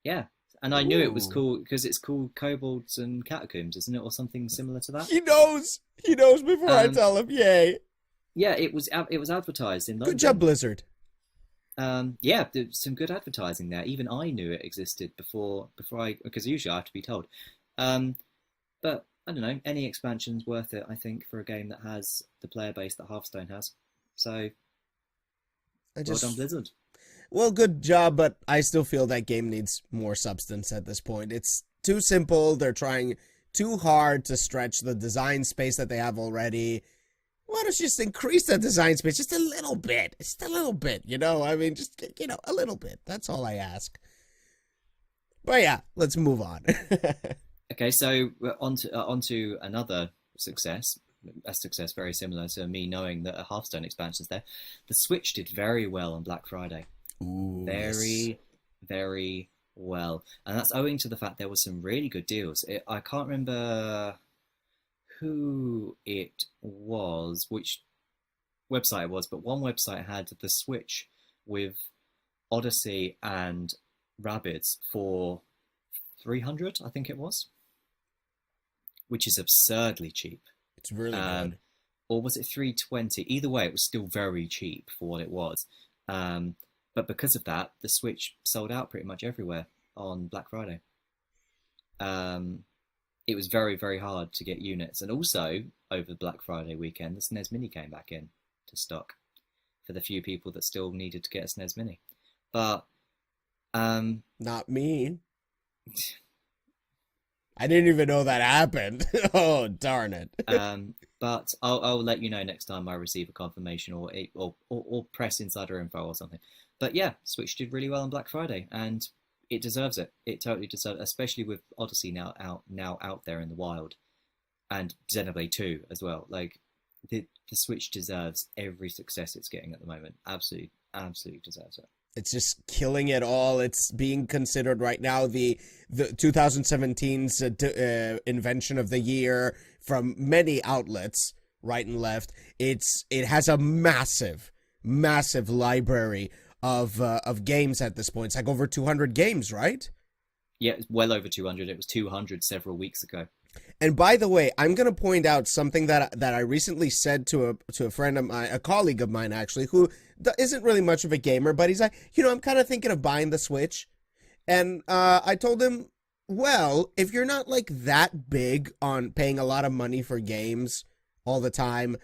Yeah. And I knew it was cool because it's called Kobolds and Catacombs, isn't it? Or something similar to that. He knows before I tell him. Yay. Yeah, it was advertised in London. Good job, Blizzard. Yeah, there's some good advertising there. Even I knew it existed before because usually I have to be told. But I don't know, any expansion's worth it, I think, for a game that has the player base that Hearthstone has. So, well done, Blizzard. Well, good job, but I still feel that game needs more substance at this point. It's too simple. They're trying too hard to stretch the design space that they have already. Why don't you just increase the design space just a little bit? Just a little bit, I mean, just, a little bit. That's all I ask. But yeah, let's move on. Okay, so on to another success. A success very similar to me knowing that a Hearthstone expansion's there. The Switch did very well on Black Friday. Ooh, very well. And that's owing to the fact there were some really good deals. I can't remember who it was, which website it was, but one website had the Switch with Odyssey and Rabbids for 300, I think it was, which is absurdly cheap. It's really good. Or was it 320? Either way, it was still very cheap for what it was. But because of that, the Switch sold out pretty much everywhere on Black Friday. It was very, very hard to get units. And also, over Black Friday weekend, the SNES Mini came back in to stock for the few people that still needed to get a SNES Mini. But not me. I didn't even know that happened. Oh, darn it. But I'll let you know next time I receive a confirmation or press insider info or something. But yeah, Switch did really well on Black Friday, and it deserves it. It totally deserves it, especially with Odyssey now out there in the wild, and Xenoblade 2 as well. Like the Switch deserves every success it's getting at the moment. Absolutely deserves it. It's just killing it all. It's being considered right now the 2017's invention of the year from many outlets, right and left. It has a massive library of games at this point. It's like over 200 games, right? Yeah, it's well over 200. It was 200 several weeks ago. And by the way, I'm going to point out something that I recently said to a friend of mine, a colleague of mine actually, who isn't really much of a gamer, but he's like, I'm kind of thinking of buying the Switch. And I told him, well, if you're not like that big on paying a lot of money for games all the time,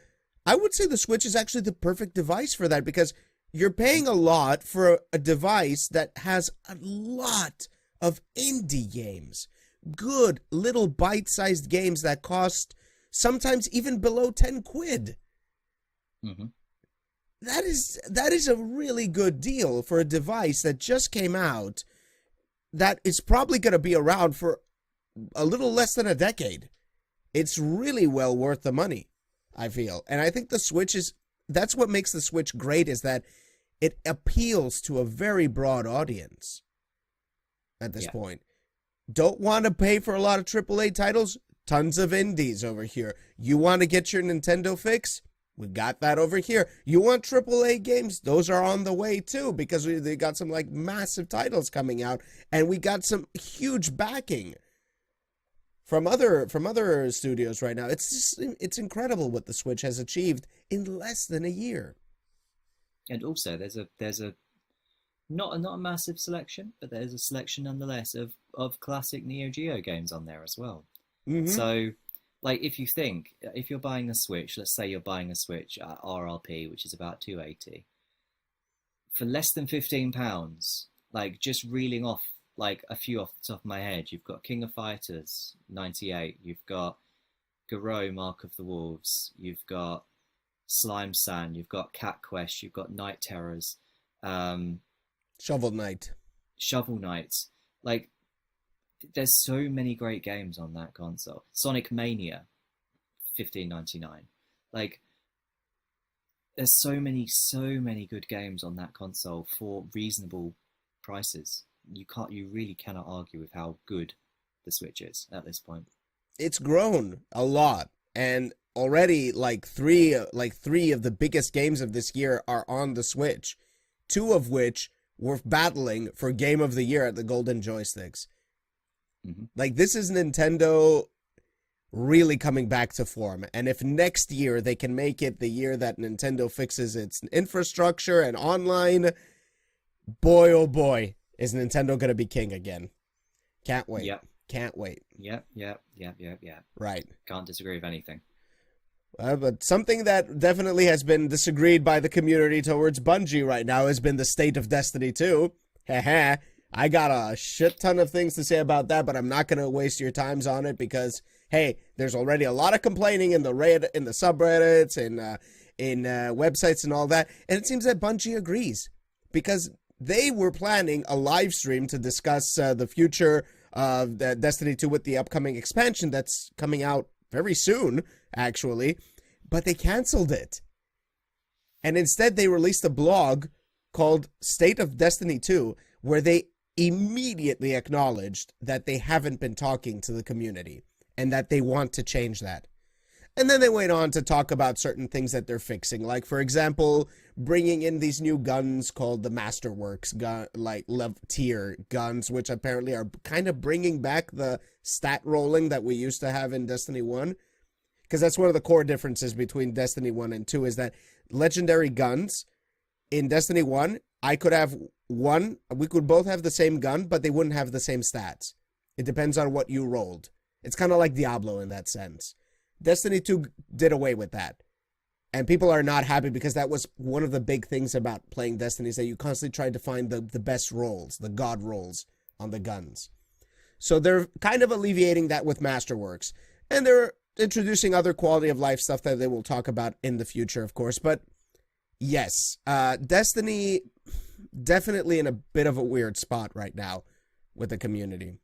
I would say the Switch is actually the perfect device for that, because you're paying a lot for a device that has a lot of indie games. Good little bite-sized games that cost sometimes even below 10 quid. Mm-hmm. That is a really good deal for a device that just came out that is probably going to be around for a little less than a decade. It's really well worth the money, I feel. And I think the Switch that's what makes the Switch great, is that it appeals to a very broad audience at this point. Don't want to pay for a lot of AAA titles? Tons of indies over here. You want to get your Nintendo fix? We got that over here. You want AAA games? Those are on the way too, because they got some like massive titles coming out, and we got some huge backing from other studios right now. It's incredible what the Switch has achieved in less than a year. And also, there's a not a massive selection, but there's a selection nonetheless of classic Neo Geo games on there as well. Mm-hmm. So, like, if you're buying a Switch, let's say you're buying a Switch at RRP, which is about 280, for less than £15, like just reeling off like a few off the top of my head, you've got King of Fighters 98, you've got Garou Mark of the Wolves, you've got Slime Sand, you've got Cat Quest, you've got Night Terrors, um, Shovel Knight. Shovel Knight. Like, there's so many great games on that console. Sonic Mania, 15.99. Like, there's so many good games on that console for reasonable prices. You really cannot argue with how good the Switch is at this point. It's grown a lot, and already like three of the biggest games of this year are on the Switch, two of which were battling for Game of the Year at the Golden Joysticks. Mm-hmm. Like, this is Nintendo really coming back to form. And if next year they can make it the year that Nintendo fixes its infrastructure and online, boy, oh boy, is Nintendo going to be king again. Can't wait. Yep. Can't wait. Yep. Right. Can't disagree with anything. But something that definitely has been disagreed by the community towards Bungie right now has been the state of Destiny 2. Heh. I got a shit ton of things to say about that, but I'm not going to waste your times on it because, hey, there's already a lot of complaining in the subreddits and in websites and all that, and it seems that Bungie agrees because they were planning a live stream to discuss the future of Destiny 2 with the upcoming expansion that's coming out very soon, actually, but they canceled it. And instead, they released a blog called State of Destiny 2, where they immediately acknowledged that they haven't been talking to the community and that they want to change that. And then they went on to talk about certain things that they're fixing, like, for example, bringing in these new guns called the Masterworks gun, like tier guns, which apparently are kind of bringing back the stat rolling that we used to have in Destiny 1. Because that's one of the core differences between Destiny 1 and 2 is that legendary guns in Destiny 1, I could have one, we could both have the same gun, but they wouldn't have the same stats. It depends on what you rolled. It's kind of like Diablo in that sense. Destiny 2 did away with that. And people are not happy because that was one of the big things about playing Destiny is that you constantly tried to find the best rolls, the god rolls on the guns. So they're kind of alleviating that with Masterworks. And they're introducing other quality of life stuff that they will talk about in the future, of course. But yes, Destiny definitely in a bit of a weird spot right now with the community.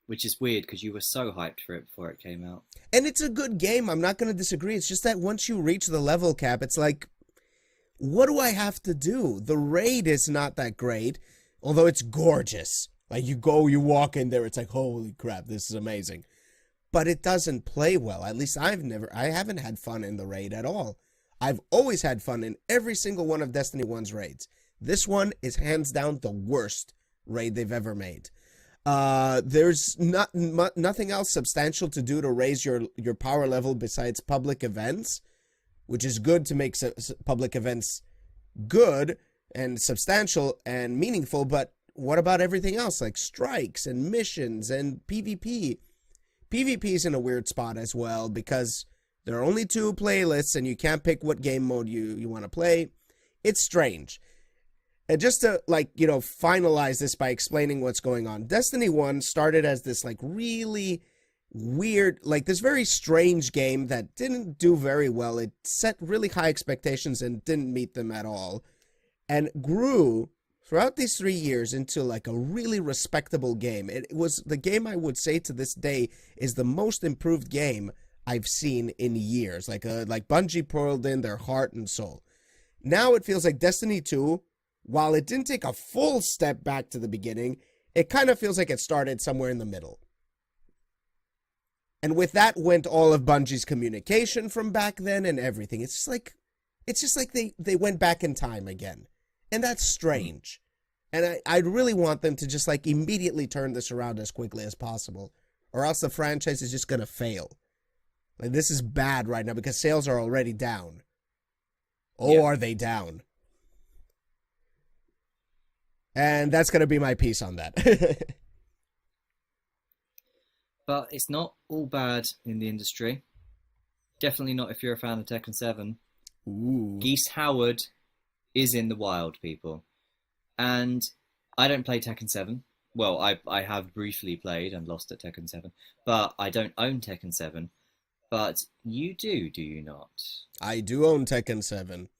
Which is weird because you were so hyped for it before it came out. And it's a good game. I'm not going to disagree. It's just that once you reach the level cap, it's like, what do I have to do? The raid is not that great, although it's gorgeous. Like, you walk in there, it's like, holy crap, this is amazing. But it doesn't play well. At least I haven't had fun in the raid at all. I've always had fun in every single one of Destiny 1's raids. This one is hands down the worst raid they've ever made. There's nothing else substantial to do to raise your power level besides public events, which is good to make public events good and substantial and meaningful, but what about everything else like strikes and missions and PvP? PvP is in a weird spot as well because there are only 2 playlists and you can't pick what game mode you want to play. It's strange. And just to, finalize this by explaining what's going on. Destiny 1 started as this, really weird, this very strange game that didn't do very well. It set really high expectations and didn't meet them at all. And grew throughout these 3 years into, a really respectable game. It was the game I would say to this day is the most improved game I've seen in years. Like Bungie poured in their heart and soul. Now it feels like Destiny 2... while it didn't take a full step back to the beginning, it kind of feels like it started somewhere in the middle. And with that went all of Bungie's communication from back then and everything. It's just like they went back in time again. And that's strange. And I'd really want them to just immediately turn this around as quickly as possible. Or else the franchise is just going to fail. This is bad right now because sales are already down. Oh, yeah. Are they down? And that's going to be my piece on that. but it's not all bad in the industry. Definitely not if you're a fan of Tekken 7. Ooh. Geese Howard is in the wild, people. And I don't play Tekken 7. Well, I have briefly played and lost at Tekken 7, but I don't own Tekken 7. But you do you not? I do own Tekken 7.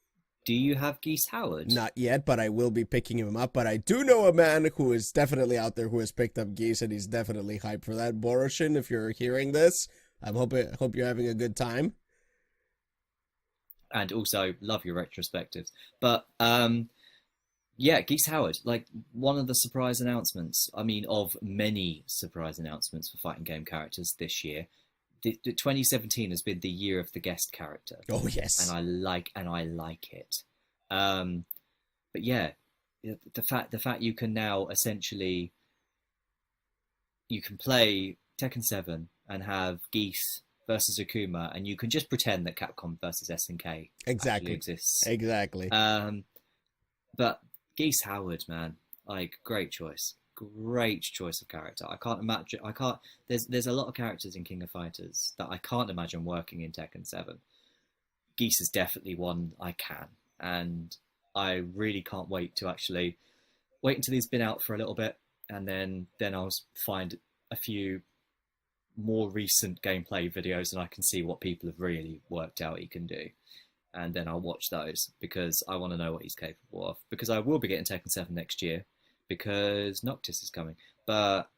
Do you have Geese Howard? Not yet, but I will be picking him up. But I do know a man who is definitely out there who has picked up Geese, and he's definitely hyped for that. Boroshin, if you're hearing this, I hope you're having a good time. And also, love your retrospectives. But, yeah, Geese Howard, like, one of the surprise announcements, I mean, of many surprise announcements for fighting game characters this year. The 2017 has been the year of the guest character. Oh, yes. And I like it. But yeah, the fact you can now essentially, you can play Tekken 7 and have Geese versus Akuma, and you can just pretend that Capcom versus SNK actually exists. Exactly. But Geese Howard, man, like, great choice of character. I can't imagine. There's a lot of characters in King of Fighters that I can't imagine working in Tekken 7. Geese is definitely one I can, and I really can't wait to actually wait until he's been out for a little bit, and then I'll find a few more recent gameplay videos and I can see what people have really worked out he can do, and then I'll watch those because I want to know what he's capable of, because I will be getting Tekken 7 next year because Noctis is coming, but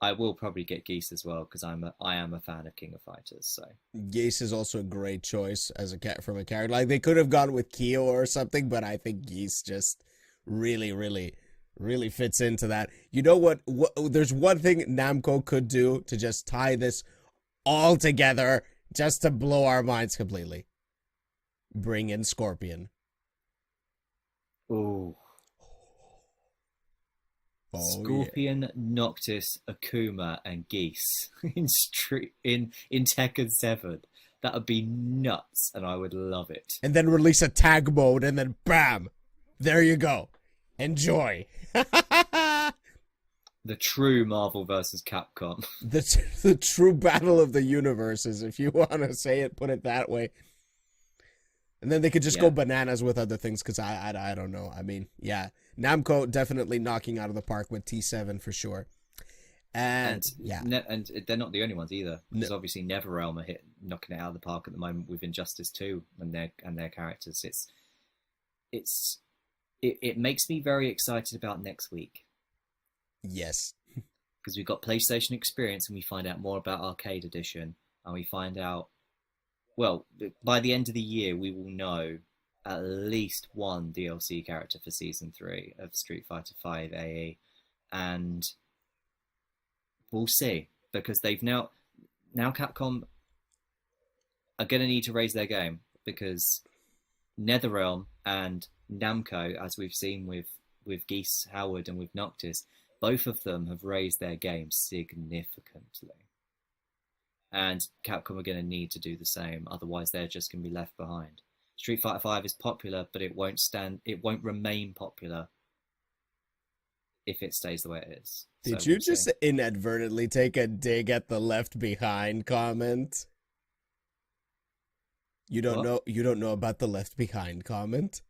I will probably get Geese as well because I am a fan of King of Fighters. So Geese is also a great choice as from a character. Like, they could have gone with Kyo or something, but I think Geese just really fits into that. You know what? There's one thing Namco could do to just tie this all together, just to blow our minds completely. Bring in Scorpion. Ooh. Oh, Scorpion, yeah. Noctis, Akuma, and Geese in Tekken 7. That would be nuts, and I would love it. And then release a tag mode, and then bam, there you go. Enjoy. The true Marvel versus Capcom. The true battle of the universes, if you want to say it, put it that way. And then they could just go bananas with other things, because I don't know. I mean, yeah. Namco definitely knocking out of the park with T7 for sure. And yeah. And they're not the only ones either. Because obviously NetherRealm are knocking it out of the park at the moment with Injustice 2 and their characters. It makes me very excited about next week. Yes. Because we've got PlayStation Experience and we find out more about Arcade Edition, and we find out, well, by the end of the year, we will know at least one DLC character for Season 3 of Street Fighter V AE. And we'll see, because they've now Capcom are going to need to raise their game, because NetherRealm and Namco, as we've seen with Geese Howard and with Noctis, both of them have raised their game significantly. And Capcom are going to need to do the same, otherwise they're just going to be left behind. Street Fighter V is popular, but it won't remain popular if it stays the way it is. Did you just inadvertently take a dig at the Left Behind comment? You don't know about the Left Behind comment?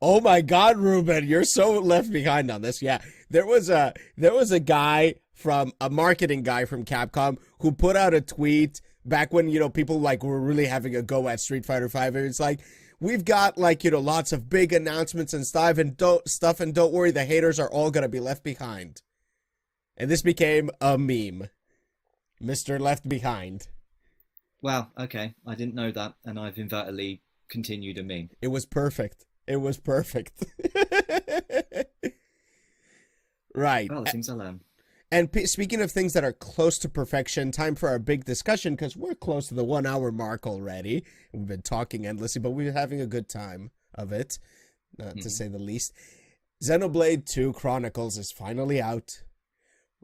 Oh my God, Ruben, you're so left behind on this. Yeah, there was a guy from a marketing guy from Capcom who put out a tweet back when, people like were really having a go at Street Fighter V. And it's like, we've got lots of big announcements and stuff, and don't worry, the haters are all gonna be left behind. And this became a meme, Mr. Left Behind. Wow. Okay, I didn't know that, and I've inadvertently continued a meme. It was perfect. It was perfect. Right. Well, the things I learn. And speaking of things that are close to perfection, time for our big discussion, because we're close to the 1 hour mark already. We've been talking endlessly, but we're having a good time of it, to say the least. Xenoblade 2 Chronicles is finally out.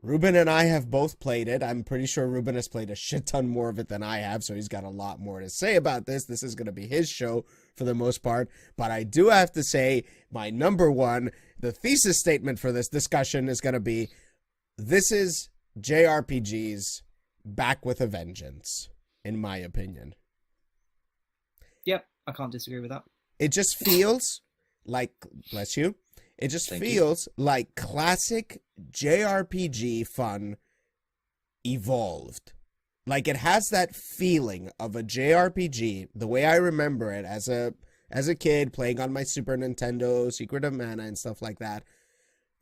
Ruben and I have both played it. I'm pretty sure Ruben has played a shit ton more of it than I have, so he's got a lot more to say about this. This is going to be his show for the most part. But I do have to say, my number one, the thesis statement for this discussion is going to be, this is JRPG's back with a vengeance, in my opinion. Yep, I can't disagree with that. It just feels like, bless you, it just Thank feels like classic JRPG fun evolved. Like, it has that feeling of a JRPG, the way I remember it as a kid playing on my Super Nintendo, Secret of Mana and stuff like that,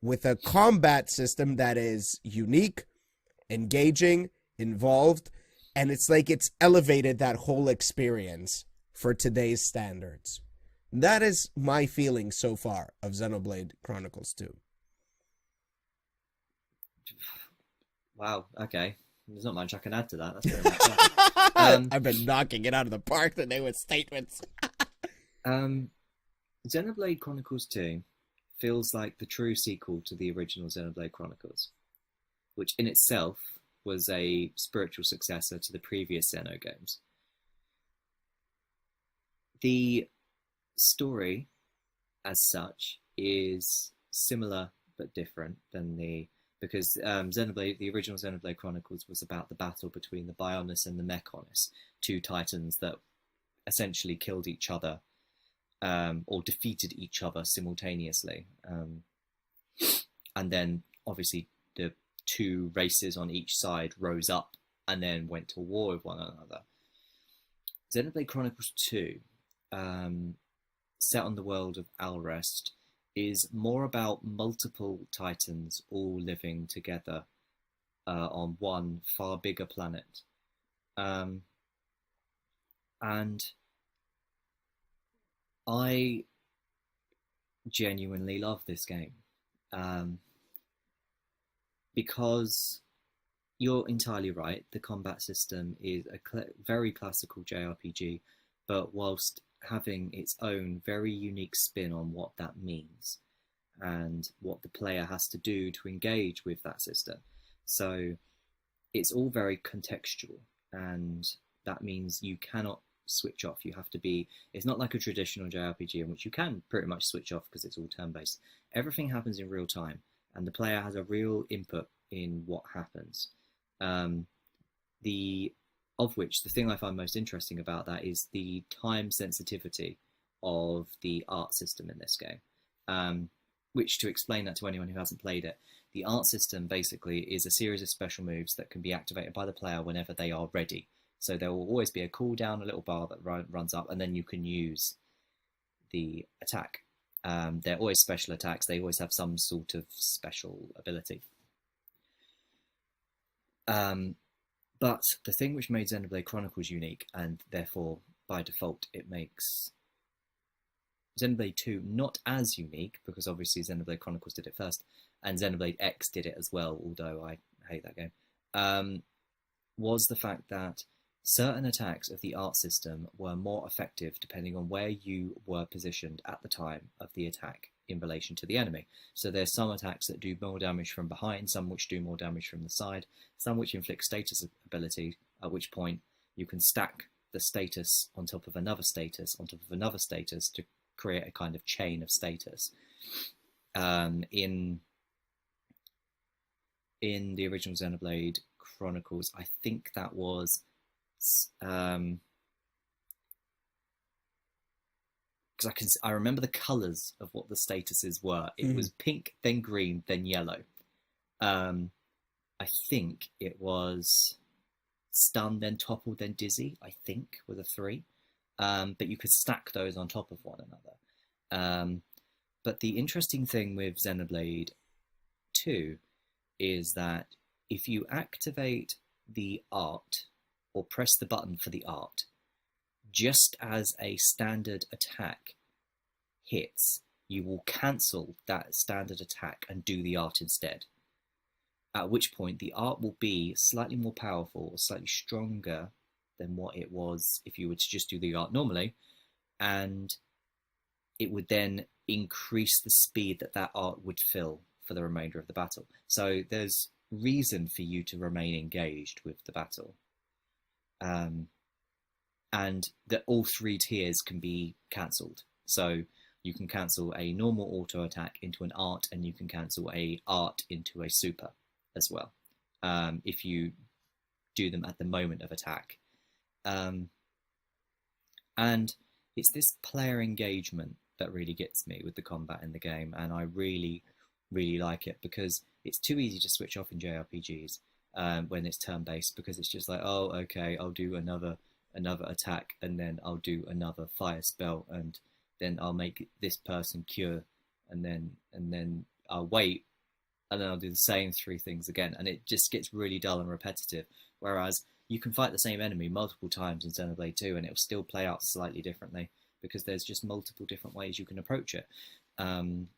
with a combat system that is unique, engaging, involved, and it's like it's elevated that whole experience for today's standards. That is my feeling so far of Xenoblade Chronicles 2. Wow, okay. There's not much I can add to that. That's very much I've been knocking it out of the park today with statements. Xenoblade Chronicles 2 feels like the true sequel to the original Xenoblade Chronicles, which in itself was a spiritual successor to the previous Xeno games. The story, as such, is similar but different than because the original Xenoblade Chronicles was about the battle between the Bionis and the Mechonis, two titans that essentially killed each other or defeated each other simultaneously. And then, obviously, the two races on each side rose up and then went to war with one another. Xenoblade Chronicles 2, set on the world of Alrest, is more about multiple titans all living together on one far bigger planet. And I genuinely love this game because you're entirely right. The combat system is a very classical JRPG, but whilst having its own very unique spin on what that means and what the player has to do to engage with that system. So it's all very contextual, and that means you cannot switch off. You have to be, it's not like a traditional JRPG in which you can pretty much switch off because it's all turn-based. Everything happens in real time, and the player has a real input in what happens. Of which the thing I find most interesting about that is the time sensitivity of the art system in this game. Which, to explain that to anyone who hasn't played it, the art system basically is a series of special moves that can be activated by the player whenever they are ready. So there will always be a cooldown, a little bar that runs up, and then you can use the attack. They're always special attacks. They always have some sort of special ability. But the thing which made Xenoblade Chronicles unique, and therefore by default it makes Xenoblade 2 not as unique, because obviously Xenoblade Chronicles did it first, and Xenoblade X did it as well, although I hate that game, was the fact that certain attacks of the art system were more effective depending on where you were positioned at the time of the attack in relation to the enemy. So there's some attacks that do more damage from behind, some which do more damage from the side, some which inflict status ability, at which point you can stack the status on top of another status on top of another status to create a kind of chain of status. In the original Xenoblade Chronicles, I think that was because I remember the colours of what the statuses were. It was pink, then green, then yellow. I think it was stunned, then toppled, then dizzy, I think, were the three. But you could stack those on top of one another. But the interesting thing with Xenoblade 2 is that if you activate the art, or press the button for the art, just as a standard attack hits, you will cancel that standard attack and do the art instead. At which point the art will be slightly more powerful or slightly stronger than what it was if you were to just do the art normally, and it would then increase the speed that that art would fill for the remainder of the battle. So there's reason for you to remain engaged with the battle. And that all three tiers can be cancelled. So you can cancel a normal auto attack into an art, and you can cancel a art into a super as well. If you do them at the moment of attack. And it's this player engagement that really gets me with the combat in the game, and I really, really like it, because it's too easy to switch off in JRPGs when it's turn-based, because it's just like, oh, okay, I'll do another attack, and then I'll do another fire spell, and then I'll make this person cure, and then I'll wait, and then I'll do the same 3 things again, and it just gets really dull and repetitive. Whereas you can fight the same enemy multiple times in Xenoblade 2, and it will still play out slightly differently, because there's just multiple different ways you can approach it. And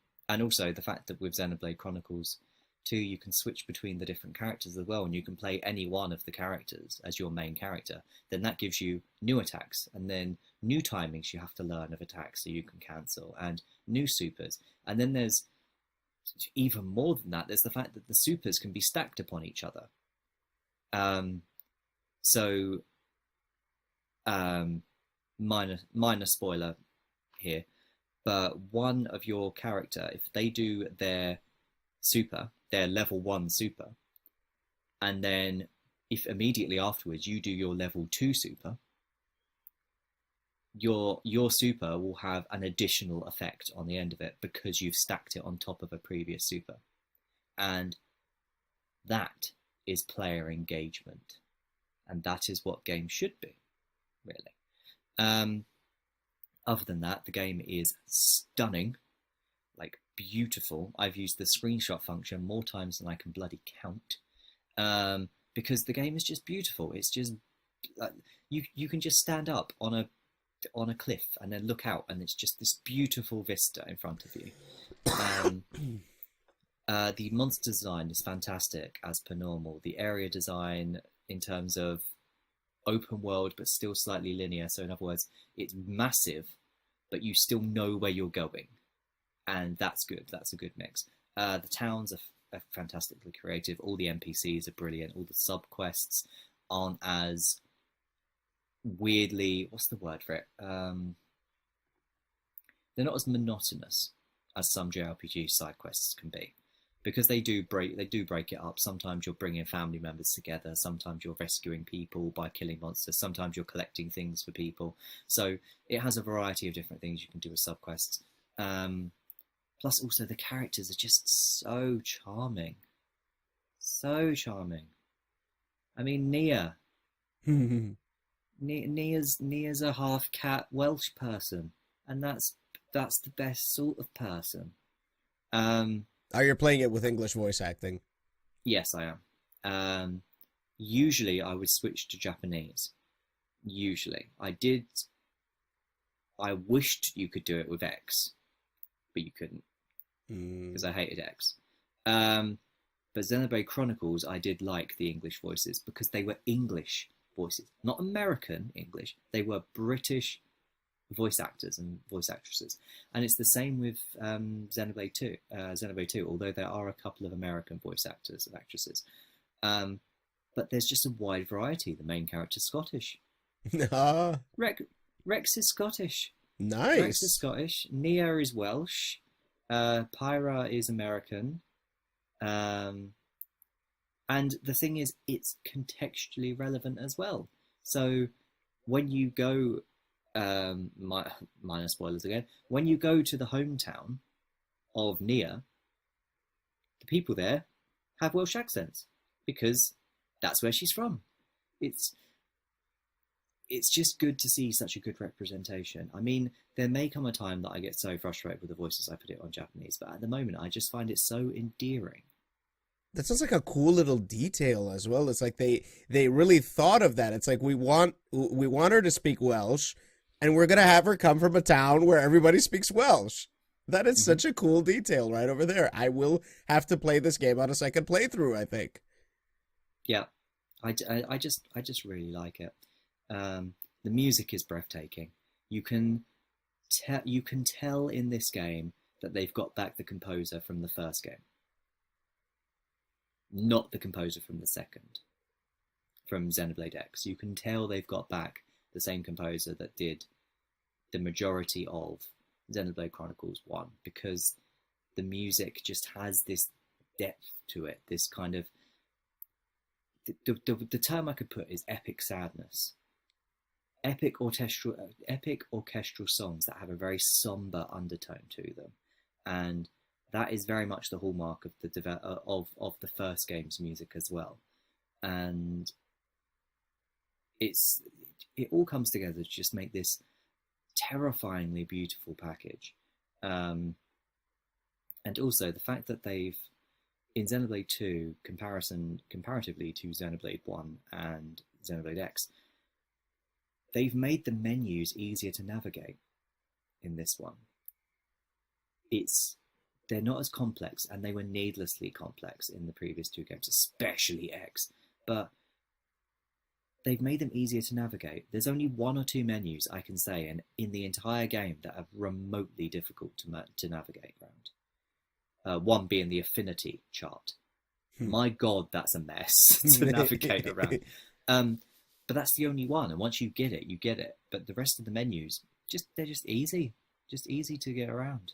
also the fact that with Xenoblade Chronicles 2, you can switch between the different characters as well, and you can play any one of the characters as your main character. Then that gives you new attacks, and then new timings you have to learn of attacks so you can cancel, and new supers. And then there's even more than that. There's the fact that the supers can be stacked upon each other. Minor spoiler here, but one of your character, if they do their super, their level 1 super, and then if immediately afterwards you do your level 2 super, your super will have an additional effect on the end of it, because you've stacked it on top of a previous super. And that is player engagement, and that is what games should be, really. Other than that, the game is stunning, like beautiful. I've used the screenshot function more times than I can bloody count, because the game is just beautiful. It's just you can just stand up on a cliff and then look out, and it's just this beautiful vista in front of you. The monster design is fantastic, as per normal. The area design, in terms of open world but still slightly linear, so in other words, it's massive but you still know where you're going, and that's good. That's a good mix. The towns are fantastically creative. All the NPCs are brilliant. All the sub-quests aren't as weirdly, what's the word for it, they're not as monotonous as some JRPG side quests can be, because they do break it up. Sometimes you're bringing family members together, sometimes you're rescuing people by killing monsters, sometimes you're collecting things for people. So it has a variety of different things you can do with subquests. Plus also the characters are just so charming. So charming. I mean, Nia. Nia's a half cat Welsh person, and that's the best sort of person. Are you playing it with English voice acting? Yes, I am. Usually I would switch to Japanese. Usually. I wished you could do it with X, but you couldn't, because I hated X. But Xenoblade Chronicles, I did like the English voices, because they were English voices, not American English. They were British voice actors and voice actresses, and it's the same with Xenoblade 2, although there are a couple of American voice actors and actresses, but there's just a wide variety. The main character's Scottish. Rex is Scottish. Nice. Rex is Scottish. Nia is Welsh. Pyra is American. And the thing is, it's contextually relevant as well. So when you go, minor spoilers again, when you go to the hometown of Nia, the people there have Welsh accents, because that's where she's from. It's just good to see such a good representation. I mean, there may come a time that I get so frustrated with the voices I put it on Japanese, but at the moment I just find it so endearing. That sounds like a cool little detail as well. It's like they really thought of that. It's like we want her to speak Welsh, and we're gonna have her come from a town where everybody speaks Welsh. That is such a cool detail right over there. I will have to play this game on a second playthrough, I think. Yeah, I just really like it. The music is breathtaking. You can tell in this game that they've got back the composer from the first game, not the composer from the second, from Xenoblade X. You can tell they've got back the same composer that did the majority of Xenoblade Chronicles 1, because the music just has this depth to it, this kind of the term I could put is epic sadness. Epic orchestral songs that have a very somber undertone to them, and that is very much the hallmark of the first game's music as well. And it all comes together to just make this terrifyingly beautiful package. And also the fact that they've, in Xenoblade 2, comparatively to Xenoblade 1 and Xenoblade X, they've made the menus easier to navigate in this one. They're not as complex, and they were needlessly complex in the previous two games, especially X, but they've made them easier to navigate. There's only one or two menus I can say in the entire game that are remotely difficult to navigate around. One being the affinity chart. My God, that's a mess to navigate around. But that's the only one, and once you get it, you get it. But the rest of the menus, they're just easy to get around.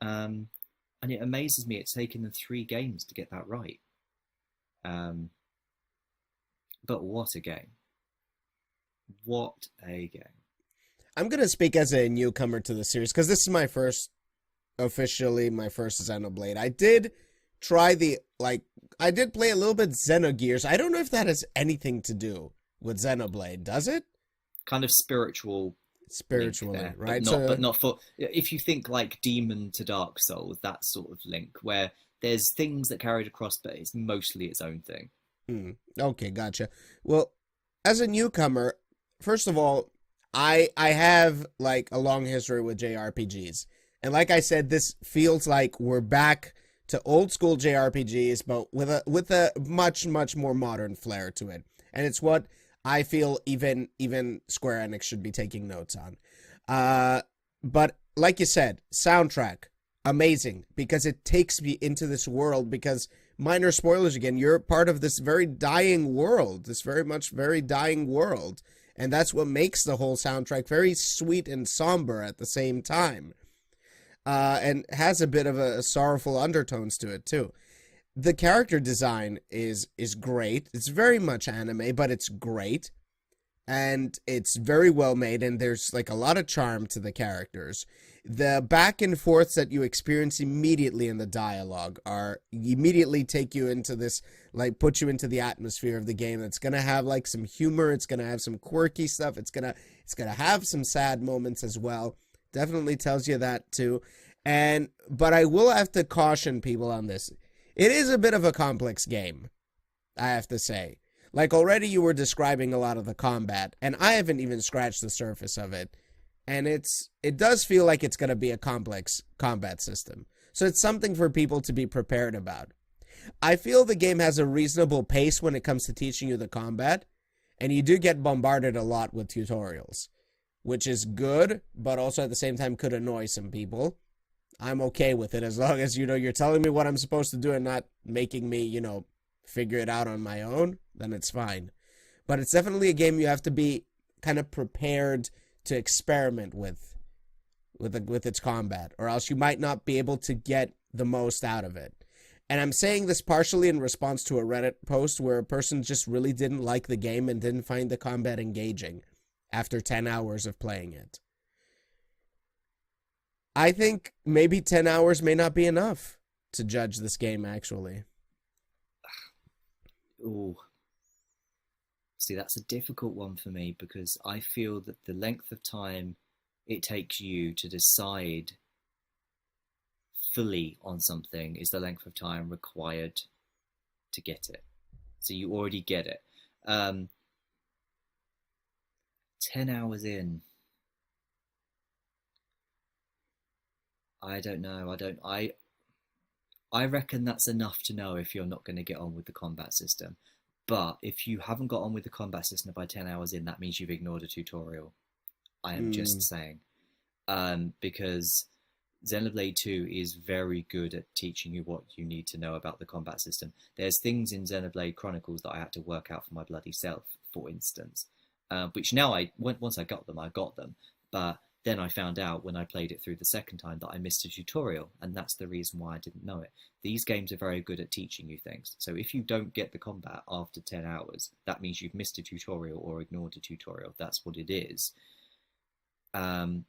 And it amazes me it's taken them 3 games to get that right. But what a game. What a game. I'm going to speak as a newcomer to the series, because this is officially my first Xenoblade. I did try I did play a little bit Xenogears. I don't know if that has anything to do with Xenoblade, does it? Kind of spiritually, there, right? But not for, if you think like Demon to Dark Souls, that sort of link, where there's things that carried across, but it's mostly its own thing. Okay, gotcha. Well, as a newcomer, first of all, I have like a long history with JRPGs. And like I said, this feels like we're back to old school JRPGs, but with a much, much more modern flair to it. And it's what I feel even Square Enix should be taking notes on. But like you said, soundtrack, amazing, because it takes me into this world, because minor spoilers again, you're part of this very dying world, very dying world. And that's what makes the whole soundtrack very sweet and somber at the same time. And has a bit of a sorrowful undertones to it too. The character design is great. It's very much anime, but it's great. And it's very well made, and there's like a lot of charm to the characters. The back and forths that you experience immediately in the dialogue immediately take you into this, like put you into the atmosphere of the game. It's going to have like some humor. It's going to have some quirky stuff. It's going to have some sad moments as well. Definitely tells you that too. But I will have to caution people on this. It is a bit of a complex game, I have to say. Like already you were describing a lot of the combat, and I haven't even scratched the surface of it. And it does feel like it's going to be a complex combat system. So it's something for people to be prepared about. I feel the game has a reasonable pace when it comes to teaching you the combat, and you do get bombarded a lot with tutorials, which is good, but also at the same time could annoy some people. I'm okay with it as long as, you're telling me what I'm supposed to do and not making me, figure it out on my own, then it's fine. But it's definitely a game you have to be kind of prepared to experiment with its combat, or else you might not be able to get the most out of it. And I'm saying this partially in response to a Reddit post where a person just really didn't like the game and didn't find the combat engaging after 10 hours of playing it. I think maybe 10 hours may not be enough to judge this game, actually. Ooh. See, that's a difficult one for me, because I feel that the length of time it takes you to decide fully on something is the length of time required to get it. So you already get it. 10 hours in. I don't know. I reckon that's enough to know if you're not going to get on with the combat system. But if you haven't got on with the combat system by 10 hours in, that means you've ignored a tutorial. I am just saying. Because Xenoblade 2 is very good at teaching you what you need to know about the combat system. There's things in Xenoblade Chronicles that I had to work out for my bloody self, for instance. Which now, once I got them, I got them. But Then I found out when I played it through the second time that I missed a tutorial, and that's the reason why I didn't know it. These games are very good at teaching you things. So if you don't get the combat after 10 hours, that means you've missed a tutorial or ignored a tutorial. That's what it is. But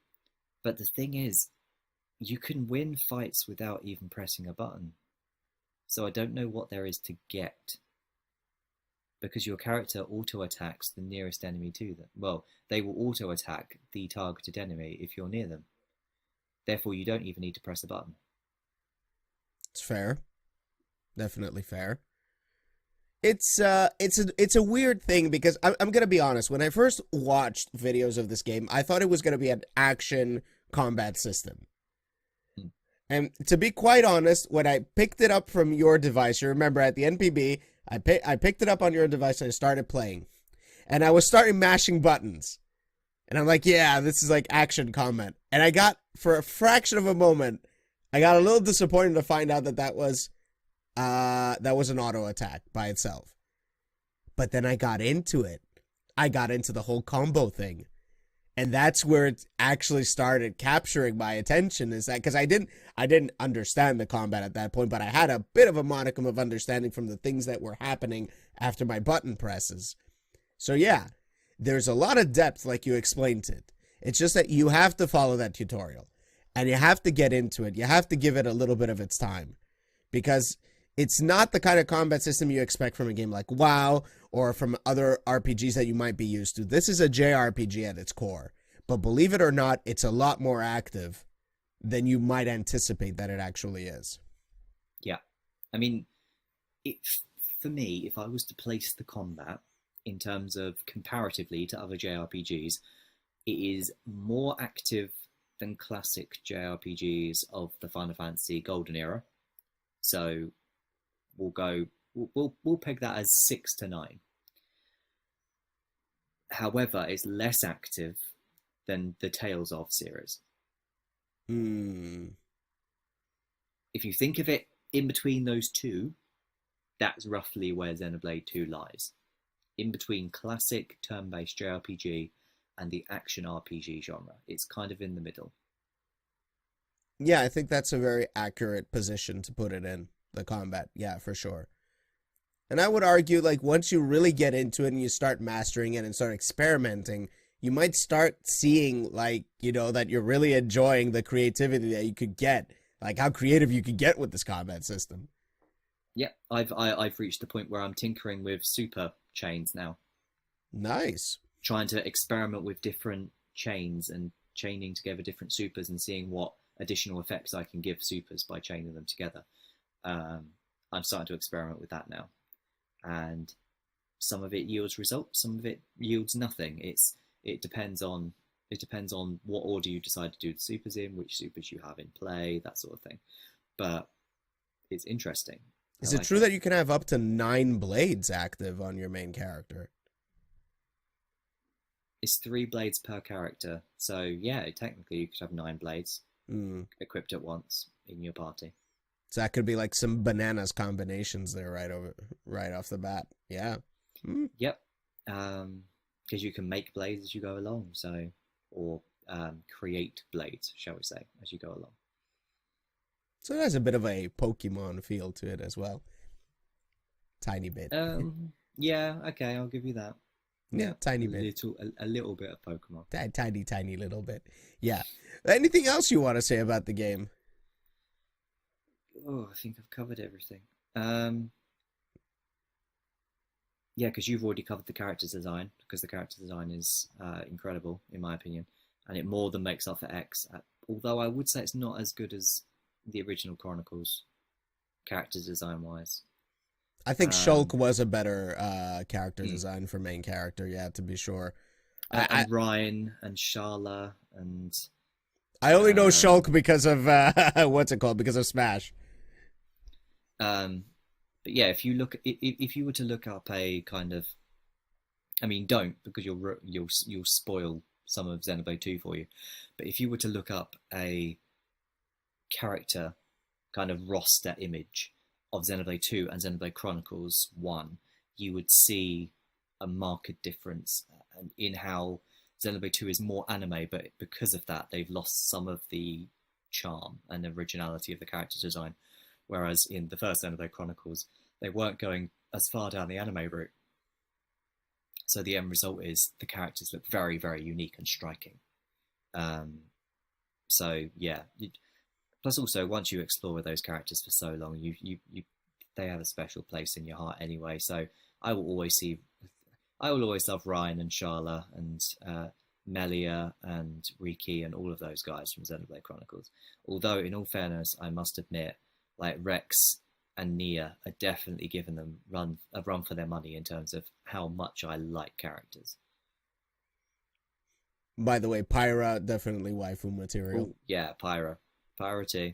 the thing is, you can win fights without even pressing a button. So I don't know what there is to get, because your character auto-attacks the nearest enemy to them. Well, they will auto-attack the targeted enemy if you're near them. Therefore, you don't even need to press a button. It's fair. Definitely fair. It's a weird thing, because I'm gonna be honest. When I first watched videos of this game, I thought it was gonna be an action combat system. And to be quite honest, when I picked it up from your device, you remember at the NPB, I picked it up on your device and I started playing. And I was starting mashing buttons. And I'm like, yeah, this is like action combat. And I got, for a fraction of a moment, I got a little disappointed to find out that was an auto attack by itself. But then I got into it. I got into the whole combo thing. And that's where it actually started capturing my attention, is that because I didn't understand the combat at that point, but I had a bit of a modicum of understanding from the things that were happening after my button presses. So yeah, there's a lot of depth, like you explained it. It's just that you have to follow that tutorial and you have to get into it. You have to give it a little bit of its time, because it's not the kind of combat system you expect from a game like WoW or from other RPGs that you might be used to. This is a JRPG at its core, but believe it or not, it's a lot more active than you might anticipate that it actually is. Yeah. I mean, for me, if I was to place the combat in terms of comparatively to other JRPGs, it is more active than classic JRPGs of the Final Fantasy Golden Era. So we'll peg that as 6 to 9. However, it's less active than the Tales of series. If you think of it in between those two, that's roughly where Xenoblade 2 lies. In between classic turn-based JRPG and the action RPG genre. It's kind of in the middle. Yeah, I think that's a very accurate position to put it in, the combat. Yeah, for sure. And I would argue, like, once you really get into it and you start mastering it and start experimenting, you might start seeing, like, you know, that you're really enjoying the creativity that you could get, like how creative you could get with this combat system. Yeah, I've reached the point where I'm tinkering with super chains now. Nice. Trying to experiment with different chains and chaining together different supers and seeing what additional effects I can give supers by chaining them together. I'm starting to experiment with that now. And some of it yields results, some of it yields nothing. It depends on what order you decide to do the supers in, which supers you have in play, that sort of thing. But it's interesting. Is it true that you can have up to 9 blades active on your main character? It's 3 blades per character. So yeah, technically you could have 9 blades equipped at once in your party. So that could be like some bananas combinations there right off the bat. Yeah. Yep. Because you can make blades as you go along, or create blades, shall we say, as you go along. So it has a bit of a Pokemon feel to it as well. Tiny bit. Yeah, okay, I'll give you that. Yeah, tiny bit. A little bit of Pokemon. Tiny little bit. Yeah. Anything else you want to say about the game? Oh, I think I've covered everything. Yeah, because you've already covered the character design, because the character design is incredible, in my opinion, and it more than makes up for X. Although I would say it's not as good as the original Chronicles, character design-wise. I think Shulk was a better character design for main character, yeah, to be sure. And Ryan and Sharla and... I only know Shulk because of, what's it called, because of Smash. But yeah, if you were to look up a kind of, I mean, don't, because you'll spoil some of Xenoblade 2 for you. But if you were to look up a character kind of roster image of Xenoblade 2 and Xenoblade Chronicles 1, you would see a marked difference in how Xenoblade 2 is more anime, but because of that, they've lost some of the charm and originality of the character design. Whereas in the first Xenoblade Chronicles, they weren't going as far down the anime route. So the end result is the characters look very, very unique and striking. So yeah. Plus, also, once you explore with those characters for so long, they have a special place in your heart anyway. So I will always love Ryan and Sharla and Melia and Riki and all of those guys from Xenoblade Chronicles. Although, in all fairness, I must admit, like Rex and Nia are definitely giving them a run for their money in terms of how much I like characters. By the way, Pyra, definitely waifu material. Ooh, yeah, Pyra too.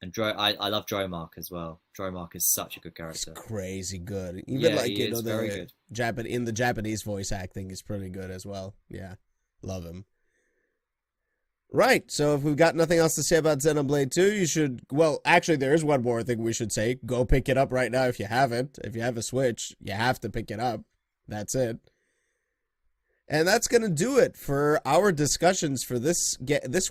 And I love Dromark as well. Dromark is such a good character. It's crazy good. Even like, you know, very good. In the Japanese voice acting is pretty good as well. Yeah. Love him. Right. So if we've got nothing else to say about Xenoblade 2, you should, well, actually there is one more thing we should say. Go pick it up right now if you haven't. If you have a Switch, you have to pick it up. That's it. And that's going to do it for our discussions for this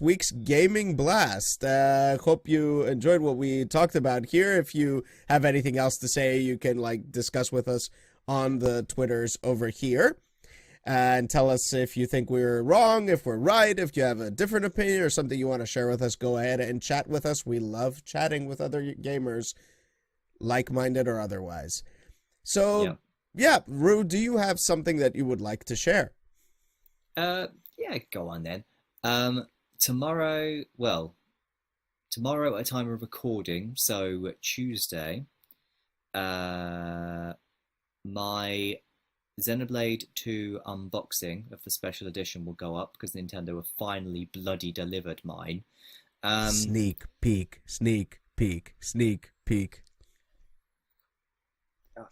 week's Gaming Blast. Hope you enjoyed what we talked about here. If you have anything else to say, you can discuss with us on the Twitters over here. And tell us if you think we're wrong, if we're right, if you have a different opinion or something you want to share with us, go ahead and chat with us. We love chatting with other gamers, like-minded or otherwise. So, yeah, Rue, do you have something that you would like to share? Yeah, go on then. Tomorrow at a time of recording, so Tuesday, my Xenoblade 2 unboxing of the special edition will go up because Nintendo have finally bloody delivered mine. Sneak peek, sneak peek, sneak peek.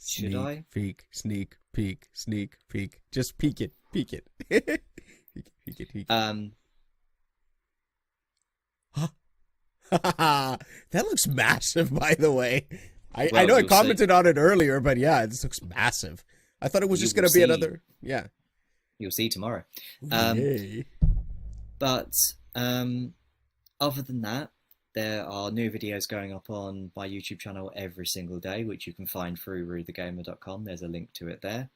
Should I? Peek, sneak peek, sneak peek. Just peek it, peek it. Peek it. That looks massive, by the way. I know I commented on it earlier, but yeah, this looks massive. I thought it was just going to be another... Yeah. You'll see tomorrow. Yay. But other than that, there are new videos going up on my YouTube channel every single day, which you can find through ruethegamer.com. There's a link to it there.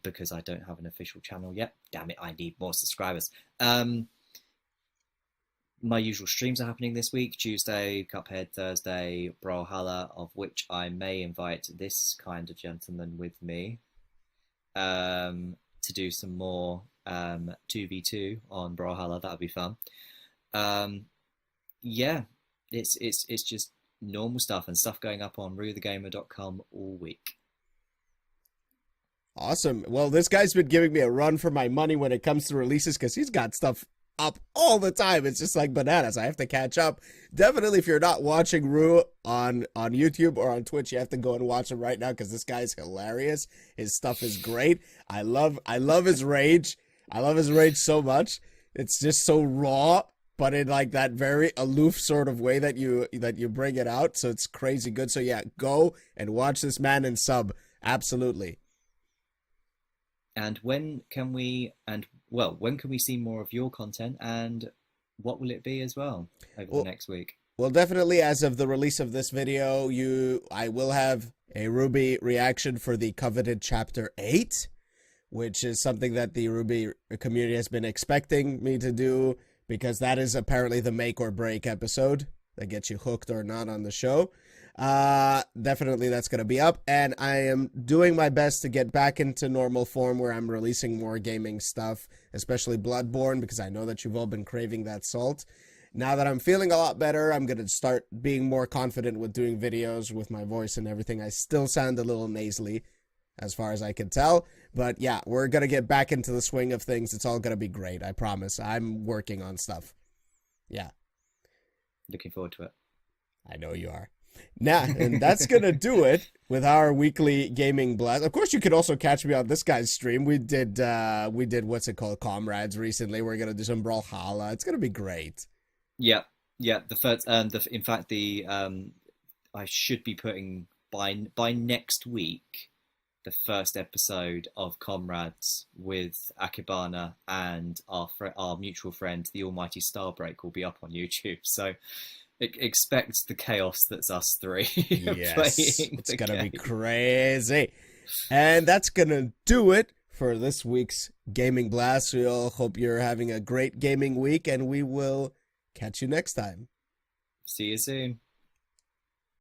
Because I don't have an official channel yet. Damn it, I need more subscribers. My usual streams are happening this week. Tuesday, Cuphead. Thursday, Brawlhalla, of which I may invite this kind of gentleman with me to do some more 2v2 on Brawlhalla. That would be fun. Yeah, it's just normal stuff and stuff going up on ruethegamer.com all week. Awesome. Well, this guy's been giving me a run for my money when it comes to releases because he's got stuff up all the time. It's just like bananas. I have to catch up. Definitely, if you're not watching Rue on YouTube or on Twitch, you have to go and watch him right now because this guy's hilarious. His stuff is great. I love his rage. I love his rage so much. It's just so raw, but in like that very aloof sort of way that you bring it out. So it's crazy good. So yeah, go and watch this man and sub. Absolutely. And when can we see more of your content, and what will it be as well over the next week? Well, definitely as of the release of this video, I will have a Ruby reaction for the coveted Chapter 8, which is something that the Ruby community has been expecting me to do because that is apparently the make or break episode that gets you hooked or not on the show. Definitely that's going to be up, and I am doing my best to get back into normal form where I'm releasing more gaming stuff, especially Bloodborne, because I know that you've all been craving that salt. Now that I'm feeling a lot better, I'm going to start being more confident with doing videos with my voice and everything. I still sound a little nasally as far as I can tell, but yeah, we're going to get back into the swing of things. It's all going to be great. I promise. I'm working on stuff. Yeah. Looking forward to it. I know you are. Nah, and that's going to do it with our weekly gaming blast. Of course, you could also catch me on this guy's stream. We did what's it called, Comrades recently. We're going to do some Brawlhalla. It's going to be great. Yeah. The first, in fact, I should be putting by next week. the first episode of Comrades with Akibana and our mutual friend, the Almighty Starbreak, will be up on YouTube. So expect the chaos that's us three Yes, playing. it's gonna be crazy. And that's gonna do it for this week's Gaming Blast. We all hope you're having a great gaming week, and we will catch you next time. See you soon.